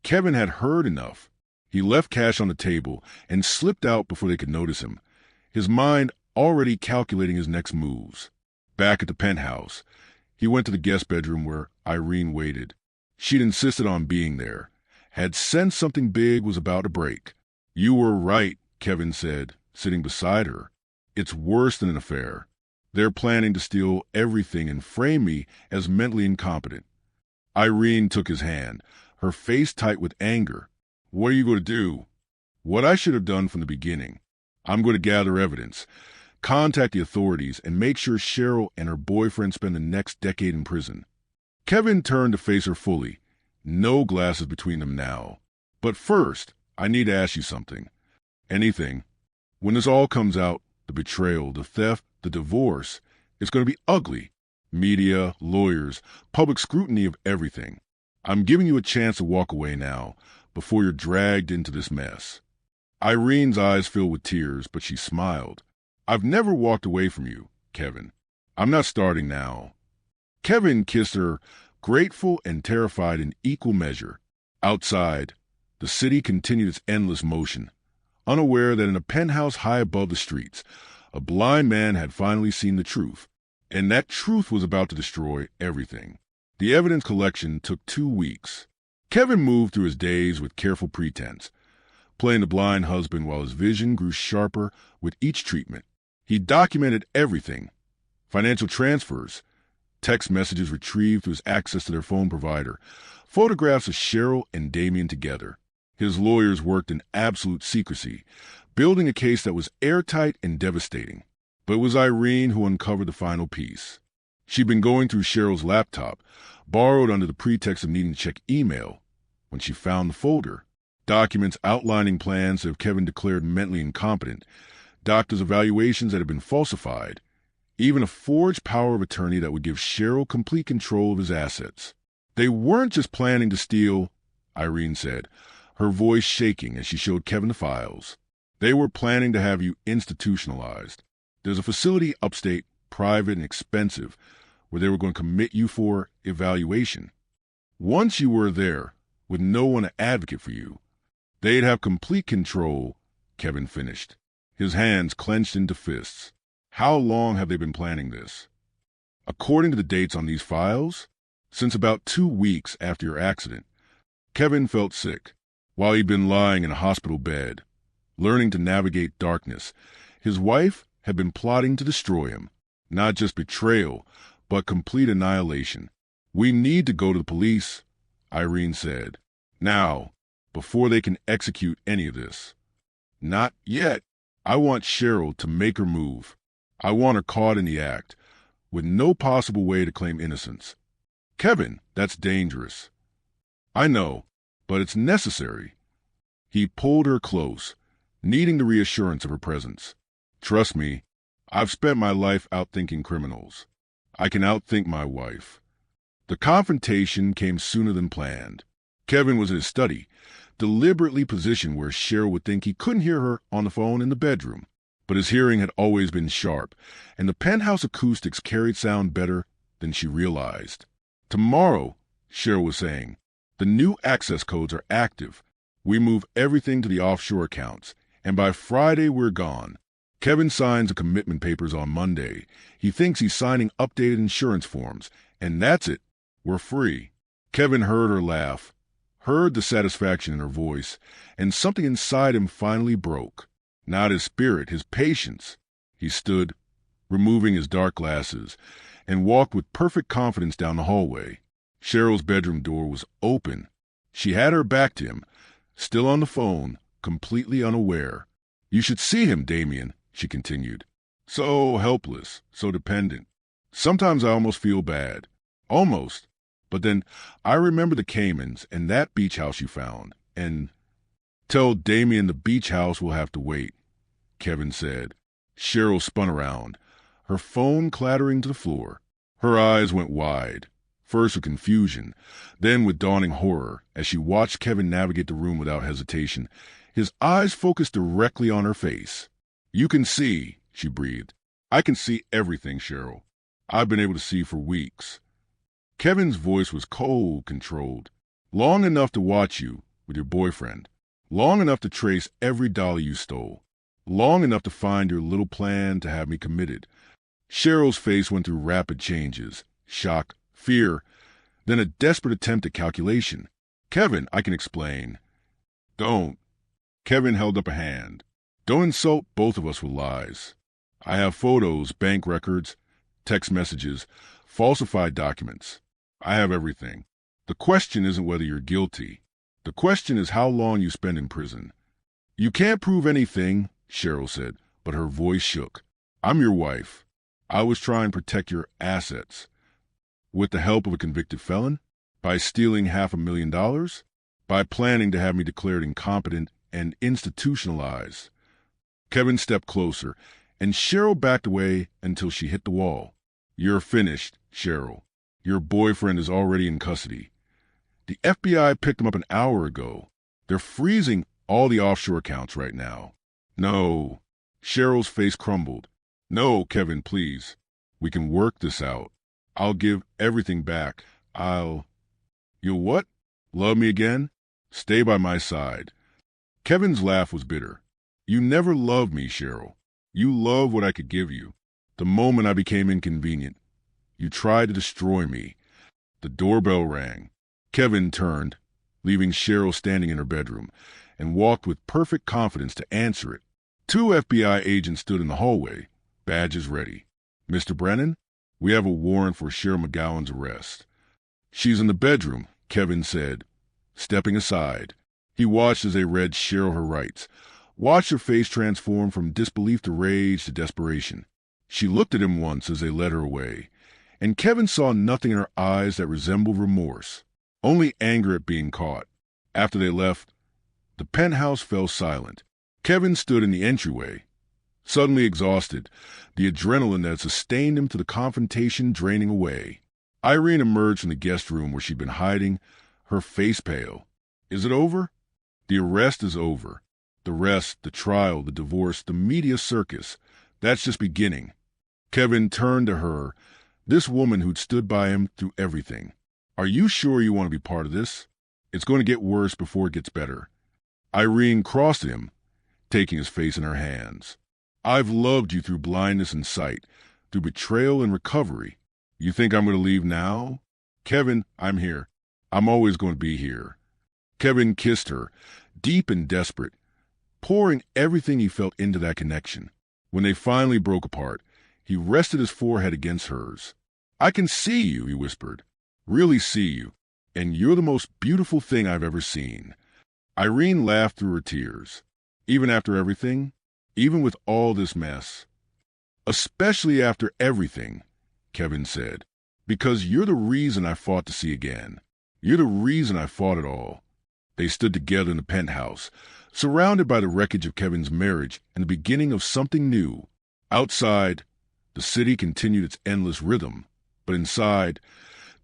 Speaker 1: Kevin had heard enough. He left cash on the table and slipped out before they could notice him, his mind already calculating his next moves. Back at the penthouse, he went to the guest bedroom where Irene waited. She'd insisted on being there, had sensed something big was about to break. "You were right," Kevin said, sitting beside her. "It's worse than an affair. They're planning to steal everything and frame me as mentally incompetent." Irene took his hand, her face tight with anger. "What are you going to do?" "What I should have done from the beginning. I'm going to gather evidence, contact the authorities, and make sure Cheryl and her boyfriend spend the next decade in prison." Kevin turned to face her fully. No glasses between them now. "But first, I need to ask you something." "Anything. When this all comes out, the betrayal, the theft, the divorce, it's going to be ugly. Media, lawyers, public scrutiny of everything. I'm giving you a chance to walk away now, before you're dragged into this mess." Irene's eyes filled with tears, but she smiled. "I've never walked away from you, Kevin. I'm not starting now." Kevin kissed her, grateful and terrified in equal measure. Outside, the city continued its endless motion, unaware that in a penthouse high above the streets, a blind man had finally seen the truth, and that truth was about to destroy everything. The evidence collection took 2 weeks. Kevin moved through his days with careful pretense, playing the blind husband while his vision grew sharper with each treatment. He documented everything: financial transfers, text messages retrieved through his access to their phone provider, photographs of Cheryl and Damian together. His lawyers worked in absolute secrecy, building a case that was airtight and devastating. But it was Irene who uncovered the final piece. She'd been going through Cheryl's laptop, borrowed under the pretext of needing to check email, when she found the folder. Documents outlining plans that have Kevin declared mentally incompetent, doctors' evaluations that had been falsified, even a forged power of attorney that would give Cheryl complete control of his assets. They weren't just planning to steal, Irene said, her voice shaking as she showed Kevin the files. They were planning to have you institutionalized. There's a facility upstate, private and expensive, where they were going to commit you for evaluation. Once you were there, with no one to advocate for you, they'd have complete control, Kevin finished, his hands clenched into fists. How long have they been planning this? According to the dates on these files, since about 2 weeks after your accident. Kevin felt sick. While he'd been lying in a hospital bed, learning to navigate darkness, his wife had been plotting to destroy him. Not just betrayal, but complete annihilation. We need to go to the police, Irene said. Now, before they can execute any of this. Not yet. I want Cheryl to make her move. I want her caught in the act, with no possible way to claim innocence. Kevin, that's dangerous. I know, but it's necessary. He pulled her close, needing the reassurance of her presence. Trust me, I've spent my life outthinking criminals. I can outthink my wife. The confrontation came sooner than planned. Kevin was in his study, deliberately positioned where Cheryl would think he couldn't hear her on the phone in the bedroom. But his hearing had always been sharp, and the penthouse acoustics carried sound better than she realized. Tomorrow, Cheryl was saying, the new access codes are active. We move everything to the offshore accounts, and by Friday we're gone. Kevin signs the commitment papers on Monday. He thinks he's signing updated insurance forms, and that's it. We're free. Kevin heard her laugh, heard the satisfaction in her voice, and something inside him finally broke. Not his spirit, his patience. He stood, removing his dark glasses, and walked with perfect confidence down the hallway. Cheryl's bedroom door was open. She had her back to him, still on the phone, completely unaware. You should see him, Damien, she continued. So helpless, so dependent. Sometimes I almost feel bad. Almost. But then I remember the Caymans and that beach house you found, and... Tell Damien the beach house will have to wait, Kevin said. Cheryl spun around, her phone clattering to the floor. Her eyes went wide, first with confusion, then with dawning horror, as she watched Kevin navigate the room without hesitation, his eyes focused directly on her face. You can see, she breathed. I can see everything, Cheryl. I've been able to see for weeks. Kevin's voice was cold, controlled. Long enough to watch you with your boyfriend. Long enough to trace every dollar you stole. Long enough to find your little plan to have me committed. Cheryl's face went through rapid changes. Shock, fear, then a desperate attempt at calculation. Kevin, I can explain. Don't. Kevin held up a hand. Don't insult both of us with lies. I have photos, bank records, text messages, falsified documents. I have everything. The question isn't whether you're guilty. The question is how long you spend in prison. You can't prove anything, Cheryl said, but her voice shook. I'm your wife. I was trying to protect your assets. With the help of a convicted felon? By stealing $500,000? By planning to have me declared incompetent and institutionalized? Kevin stepped closer, and Cheryl backed away until she hit the wall. You're finished, Cheryl. Your boyfriend is already in custody. The FBI picked him up an hour ago. They're freezing all the offshore accounts right now. No. Cheryl's face crumbled. No, Kevin, please. We can work this out. I'll give everything back. You'll what? Love me again? Stay by my side. Kevin's laugh was bitter. You never loved me, Cheryl. You loved what I could give you. The moment I became inconvenient, you tried to destroy me. The doorbell rang. Kevin turned, leaving Cheryl standing in her bedroom, and walked with perfect confidence to answer it. 2 FBI agents stood in the hallway, badges ready. Mr. Brennan, we have a warrant for Cheryl McGowan's arrest. She's in the bedroom, Kevin said, stepping aside. He watched as they read Cheryl her rights, watched her face transform from disbelief to rage to desperation. She looked at him once as they led her away, and Kevin saw nothing in her eyes that resembled remorse, only anger at being caught. After they left, the penthouse fell silent. Kevin stood in the entryway, suddenly exhausted, the adrenaline that had sustained him to the confrontation draining away. Irene emerged from the guest room where she'd been hiding, her face pale. "Is it over?" "The arrest is over. The rest, the trial, the divorce, the media circus, that's just beginning." Kevin turned to her, this woman who'd stood by him through everything. "Are you sure you want to be part of this? It's going to get worse before it gets better." Irene crossed him, taking his face in her hands. "I've loved you through blindness and sight, through betrayal and recovery. You think I'm going to leave now?" "Kevin, I'm here. I'm always going to be here." Kevin kissed her, deep and desperate, pouring everything he felt into that connection. When they finally broke apart, he rested his forehead against hers. "I can see you," he whispered. "Really see you. And you're the most beautiful thing I've ever seen." Irene laughed through her tears. "Even after everything? Even with all this mess?" "Especially after everything," Kevin said. "Because you're the reason I fought to see again. You're the reason I fought it all." They stood together in the penthouse, surrounded by the wreckage of Kevin's marriage and the beginning of something new. Outside, the city continued its endless rhythm, but inside,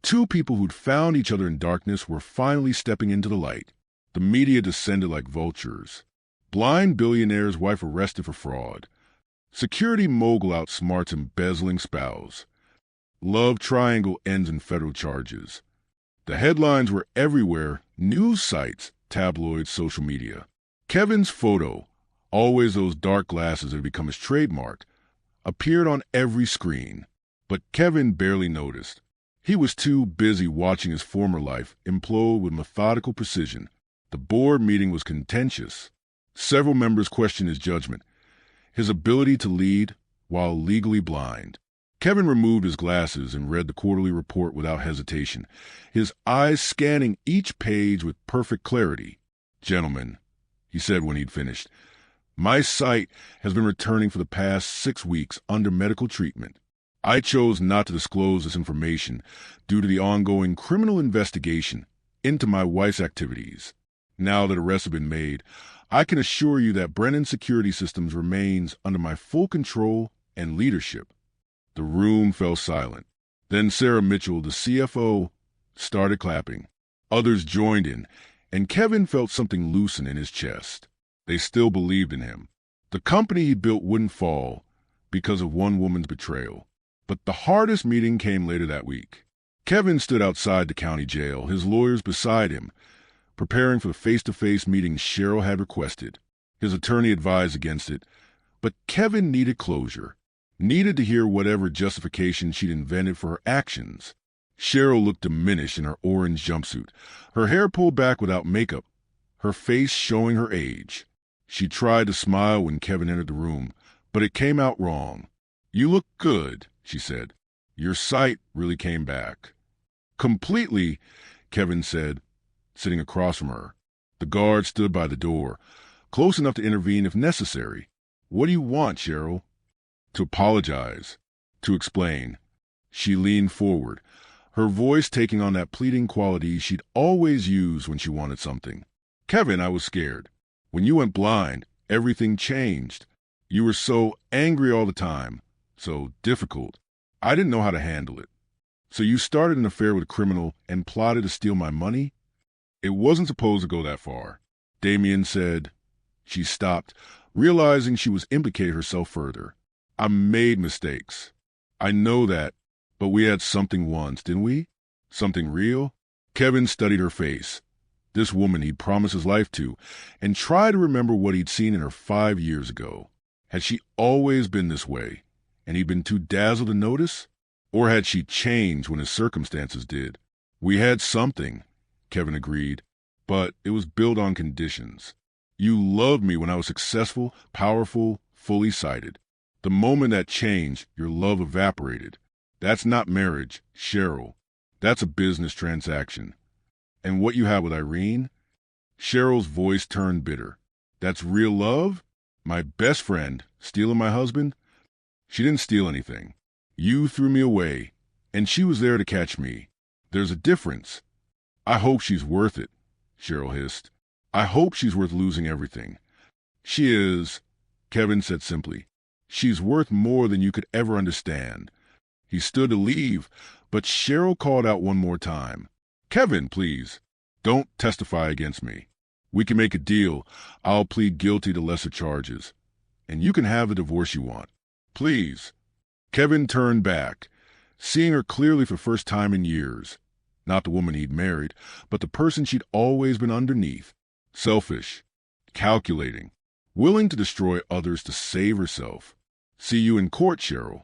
Speaker 1: two people who'd found each other in darkness were finally stepping into the light. The media descended like vultures. Blind billionaire's wife arrested for fraud. Security mogul outsmarts embezzling spouse. Love triangle ends in federal charges. The headlines were everywhere, news sites, tabloids, social media. Kevin's photo, always those dark glasses that had become his trademark, appeared on every screen. But Kevin barely noticed. He was too busy watching his former life implode with methodical precision. The board meeting was contentious. Several members questioned his judgment, his ability to lead while legally blind. Kevin removed his glasses and read the quarterly report without hesitation, his eyes scanning each page with perfect clarity. "Gentlemen," he said when he'd finished, "my sight has been returning for the past 6 weeks under medical treatment. I chose not to disclose this information due to the ongoing criminal investigation into my wife's activities. Now that arrests have been made, I can assure you that Brennan Security Systems remains under my full control and leadership." The room fell silent. Then Sarah Mitchell, the CFO, started clapping. Others joined in, and Kevin felt something loosen in his chest. They still believed in him. The company he built wouldn't fall because of one woman's betrayal. But the hardest meeting came later that week. Kevin stood outside the county jail, his lawyers beside him, preparing for the face-to-face meeting Cheryl had requested. His attorney advised against it, but Kevin needed closure, needed to hear whatever justification she'd invented for her actions. Cheryl looked diminished in her orange jumpsuit, her hair pulled back without makeup, her face showing her age. She tried to smile when Kevin entered the room, but it came out wrong. "You look good," she said. "Your sight really came back." "Completely," Kevin said, sitting across from her. The guard stood by the door, close enough to intervene if necessary. "What do you want, Cheryl?" "To apologize. To explain." She leaned forward, her voice taking on that pleading quality she'd always used when she wanted something. "Kevin, I was scared. When you went blind, everything changed. You were so angry all the time, so difficult. I didn't know how to handle it. So you started an affair with a criminal and plotted to steal my money?" "It wasn't supposed to go that far," Damien said. She stopped, realizing she was implicating herself further. "I made mistakes. I know that, but we had something once, didn't we? Something real?" Kevin studied her face, this woman he'd promised his life to, and tried to remember what he'd seen in her 5 years ago. Had she always been this way, and he'd been too dazzled to notice? Or had she changed when his circumstances did? "We had something," Kevin agreed, "but it was built on conditions. You loved me when I was successful, powerful, fully sighted. The moment that changed, your love evaporated. That's not marriage, Cheryl. That's a business transaction. And what you have with Irene?" Cheryl's voice turned bitter. "That's real love? My best friend, stealing my husband? She didn't steal anything. You threw me away, And she was there to catch me. There's a difference. I hope she's worth it, Cheryl hissed. I hope she's worth losing everything. She is, Kevin said simply. She's worth more than you could ever understand. He stood to leave, but Cheryl called out one more time. Kevin, please, don't testify against me. We can make a deal. I'll plead guilty to lesser charges. And you can have the divorce you want. Please. Kevin turned back, seeing her clearly for the first time in years. Not the woman he'd married, but the person she'd always been underneath. Selfish, calculating, willing to destroy others to save herself. See you in court, Cheryl.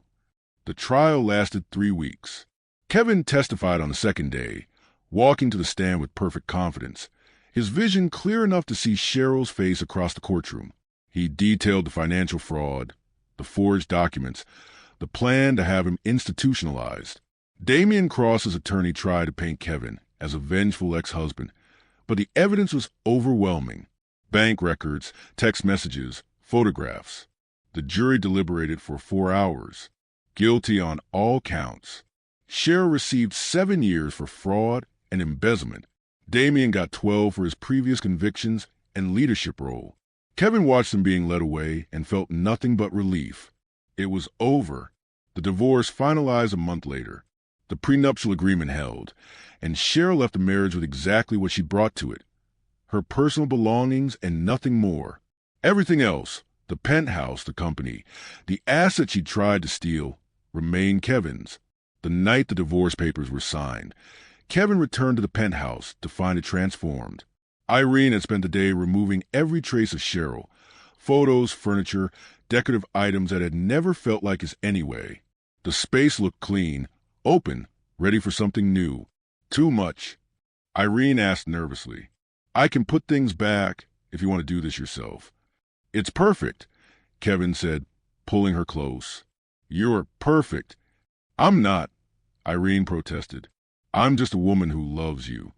Speaker 1: The trial lasted 3 weeks. Kevin testified on the second day, walking to the stand with perfect confidence, his vision clear enough to see Cheryl's face across the courtroom. He detailed the financial fraud, the forged documents, the plan to have him institutionalized. Damian Cross's attorney tried to paint Kevin as a vengeful ex-husband, but the evidence was overwhelming. Bank records, text messages, photographs. The jury deliberated for 4 hours. Guilty on all counts. Cheryl received 7 years for fraud and embezzlement. Damian got 12 for his previous convictions and leadership role. Kevin watched them being led away and felt nothing but relief. It was over. The divorce finalized a month later. The prenuptial agreement held, and Cheryl left the marriage with exactly what she brought to it. Her personal belongings and nothing more. Everything else, the penthouse, the company, the assets she tried to steal, remained Kevin's. The night the divorce papers were signed, Kevin returned to the penthouse to find it transformed. Irene had spent the day removing every trace of Cheryl, photos, furniture, decorative items that had never felt like his anyway. The space looked clean, open, ready for something new. Too much. Irene asked nervously. I can put things back if you want to do this yourself. It's perfect, Kevin said, pulling her close. You're perfect. I'm not, Irene protested. I'm just a woman who loves you.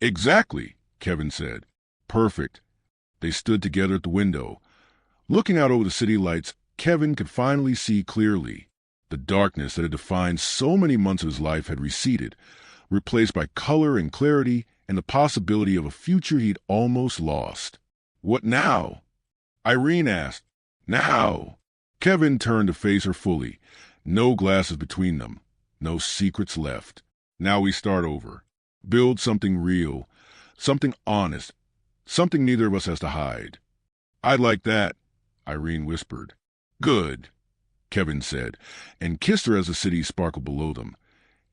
Speaker 1: Exactly, Kevin said. Perfect. They stood together at the window. Looking out over the city lights, Kevin could finally see clearly. The darkness that had defined so many months of his life had receded, replaced by color and clarity and the possibility of a future he'd almost lost. What now? Irene asked. Now? Kevin turned to face her fully. No glasses between them. No secrets left. Now we start over. Build something real. Something honest. Something neither of us has to hide. I'd like that, Irene whispered. Good, Kevin said, and kissed her as the city sparkled below them.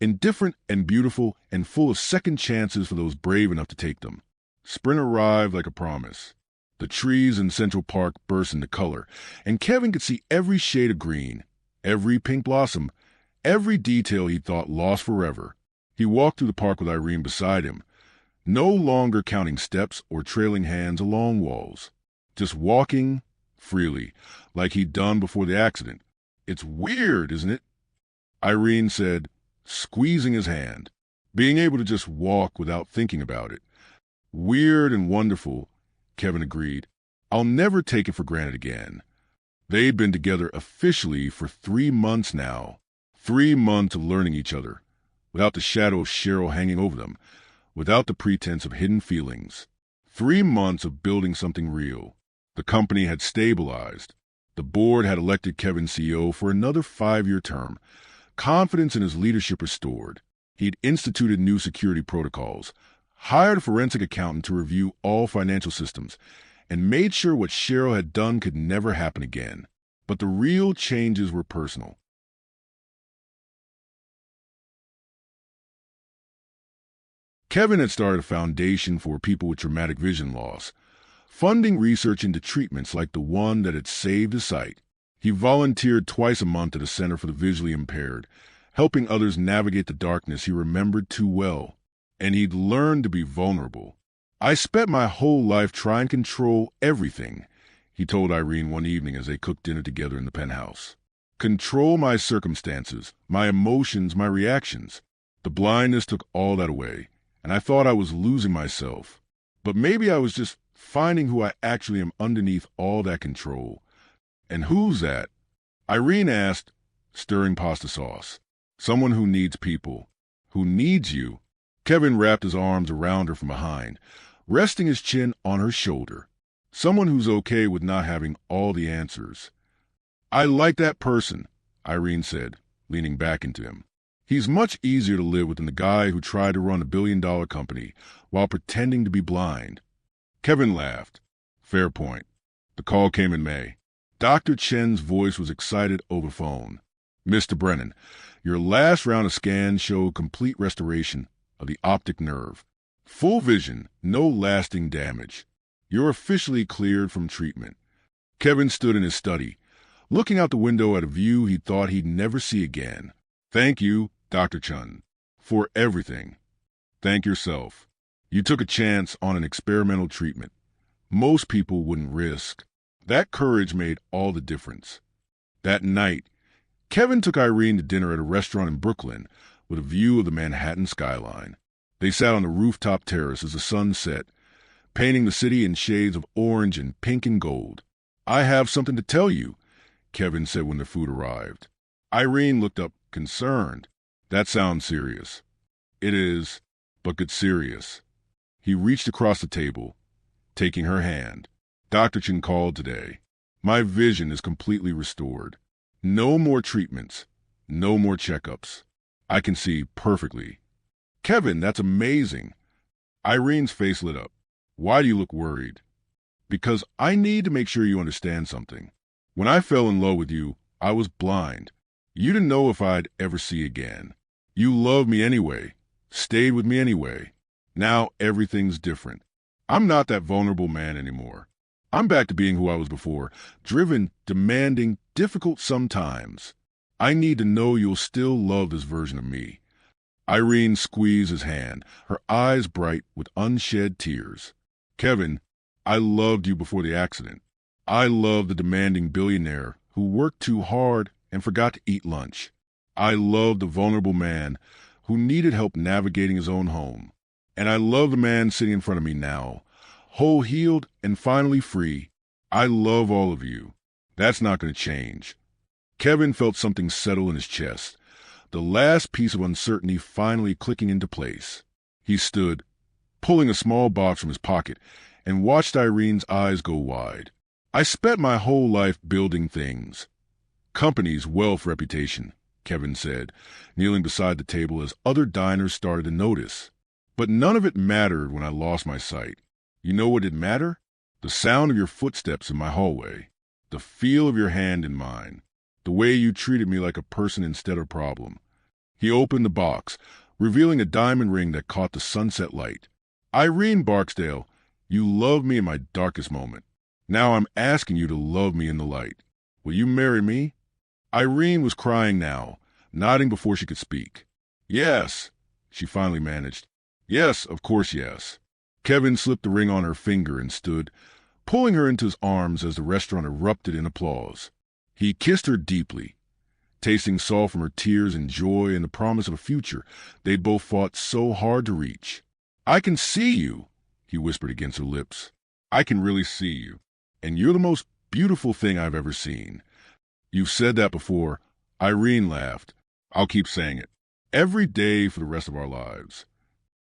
Speaker 1: Indifferent and beautiful and full of second chances for those brave enough to take them. Spring arrived like a promise. The trees in Central Park burst into color, and Kevin could see every shade of green, every pink blossom, every detail he thought lost forever. He walked through the park with Irene beside him, no longer counting steps or trailing hands along walls, just walking freely, like he'd done before the accident. It's weird, isn't it? Irene said, squeezing his hand, being able to just walk without thinking about it. Weird and wonderful, Kevin agreed. I'll never take it for granted again. They'd been together officially for 3 months now. 3 months of learning each other, without the shadow of Cheryl hanging over them, without the pretense of hidden feelings. 3 months of building something real. The company had stabilized. The board had elected Kevin CEO for another 5-year term. Confidence in his leadership restored. He'd instituted new security protocols, hired a forensic accountant to review all financial systems, and made sure what Cheryl had done could never happen again. But the real changes were personal. Kevin had started a foundation for people with traumatic vision loss, funding research into treatments like the one that had saved his sight. He volunteered twice a month at a center for the visually impaired, helping others navigate the darkness he remembered too well. And he'd learned to be vulnerable. I spent my whole life trying to control everything, he told Irene one evening as they cooked dinner together in the penthouse. Control my circumstances, my emotions, my reactions. The blindness took all that away, and I thought I was losing myself. But maybe I was just finding who I actually am underneath all that control. And who's that? Irene asked, stirring pasta sauce. Someone who needs people. Who needs you. Kevin wrapped his arms around her from behind, resting his chin on her shoulder. Someone who's okay with not having all the answers. I like that person, Irene said, leaning back into him. He's much easier to live with than the guy who tried to run a billion-dollar company while pretending to be blind. Kevin laughed. Fair point. The call came in May. Dr. Chen's voice was excited over the phone. Mr. Brennan, your last round of scans showed complete restoration of the optic nerve. Full vision, no lasting damage. You're officially cleared from treatment. Kevin stood in his study, looking out the window at a view he thought he'd never see again. Thank you, Dr. Chen, for everything. Thank yourself. You took a chance on an experimental treatment. Most people wouldn't risk. That courage made all the difference. That night, Kevin took Irene to dinner at a restaurant in Brooklyn with a view of the Manhattan skyline. They sat on the rooftop terrace as the sun set, painting the city in shades of orange and pink and gold. I have something to tell you, Kevin said when the food arrived. Irene looked up, concerned. That sounds serious. It is, but get serious. He reached across the table, taking her hand. Dr. Chen called today. My vision is completely restored. No more treatments. No more checkups. I can see perfectly. Kevin, that's amazing. Irene's face lit up. Why do you look worried? Because I need to make sure you understand something. When I fell in love with you, I was blind. You didn't know if I'd ever see again. You loved me anyway, stayed with me anyway. Now everything's different. I'm not that vulnerable man anymore. I'm back to being who I was before, driven, demanding, difficult sometimes. I need to know you'll still love this version of me. Irene squeezed his hand, her eyes bright with unshed tears. Kevin, I loved you before the accident. I loved the demanding billionaire who worked too hard and forgot to eat lunch. I loved the vulnerable man who needed help navigating his own home. And I love the man sitting in front of me now, whole healed and finally free. I love all of you. That's not going to change. Kevin felt something settle in his chest, the last piece of uncertainty finally clicking into place. He stood, pulling a small box from his pocket, and watched Irene's eyes go wide. I spent my whole life building things. Companies, wealth, reputation, Kevin said, kneeling beside the table as other diners started to notice. But none of it mattered when I lost my sight. You know what did matter? The sound of your footsteps in my hallway, the feel of your hand in mine, the way you treated me like a person instead of a problem. He opened the box, revealing a diamond ring that caught the sunset light. Irene Barksdale, you loved me in my darkest moment. Now I'm asking you to love me in the light. Will you marry me? Irene was crying now, nodding before she could speak. Yes, she finally managed. Yes, of course, yes. Kevin slipped the ring on her finger and stood, pulling her into his arms as the restaurant erupted in applause. He kissed her deeply, tasting salt from her tears and joy and the promise of a future they'd both fought so hard to reach. I can see you, he whispered against her lips. I can really see you. And you're the most beautiful thing I've ever seen. You've said that before. Irene laughed. I'll keep saying it. Every day for the rest of our lives.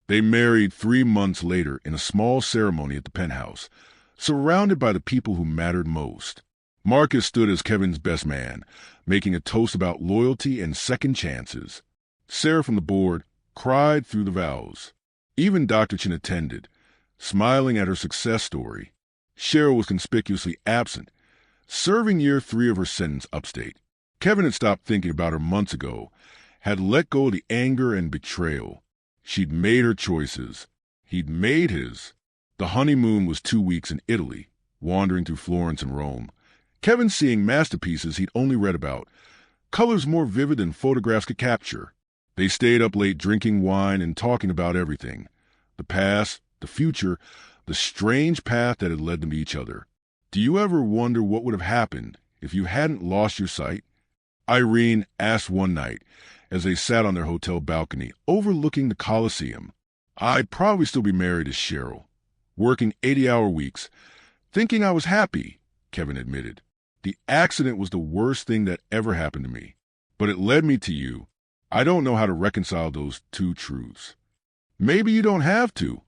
Speaker 1: They married 3 months later in a small ceremony at the penthouse, surrounded by the people who mattered most. Marcus stood as Kevin's best man, making a toast about loyalty and second chances. Sarah from the board cried through the vows. Even Dr. Chen attended, smiling at her success story. Cheryl was conspicuously absent, serving year 3 of her sentence upstate. Kevin had stopped thinking about her months ago, had let go of the anger and betrayal. She'd made her choices. He'd made his. The honeymoon was 2 weeks in Italy, wandering through Florence and Rome. Kevin seeing masterpieces he'd only read about, colors more vivid than photographs could capture. They stayed up late drinking wine and talking about everything. The past, the future, the strange path that had led them to each other. Do you ever wonder what would have happened if you hadn't lost your sight? Irene asked one night as they sat on their hotel balcony overlooking the Colosseum. I'd probably still be married to Cheryl, working 80-hour weeks, thinking I was happy, Kevin admitted. The accident was the worst thing that ever happened to me, but it led me to you. I don't know how to reconcile those two truths. Maybe you don't have to,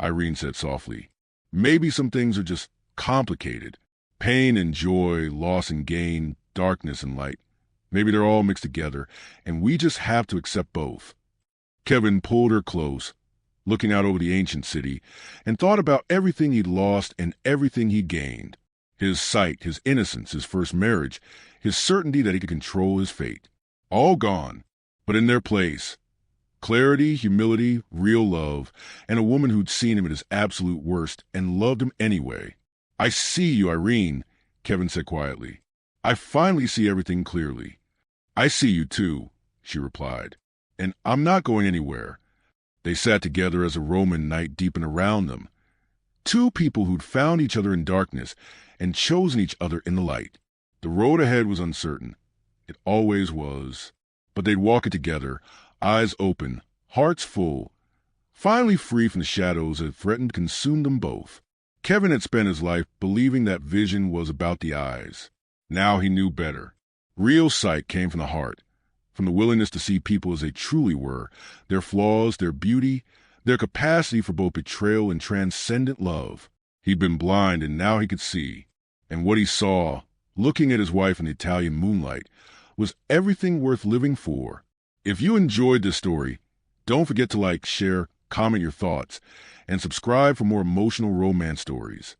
Speaker 1: Irene said softly. Maybe some things are just complicated. Pain and joy, loss and gain, darkness and light. Maybe they're all mixed together, and we just have to accept both. Kevin pulled her close, looking out over the ancient city, and thought about everything he'd lost and everything he'd gained. His sight, his innocence, his first marriage, his certainty that he could control his fate. All gone, but in their place, clarity, humility, real love, and a woman who'd seen him at his absolute worst and loved him anyway. I see you, Irene, Kevin said quietly. I finally see everything clearly. I see you too, she replied, and I'm not going anywhere. They sat together as a Roman night deepened around them. Two people who'd found each other in darkness and chosen each other in the light. The road ahead was uncertain. It always was. But they'd walk it together, eyes open, hearts full, finally free from the shadows that threatened to consume them both. Kevin had spent his life believing that vision was about the eyes. Now he knew better. Real sight came from the heart, from the willingness to see people as they truly were, their flaws, their beauty, their capacity for both betrayal and transcendent love. He'd been blind, and now he could see. And what he saw, looking at his wife in the Italian moonlight, was everything worth living for. If you enjoyed this story, don't forget to like, share, comment your thoughts, and subscribe for more emotional romance stories.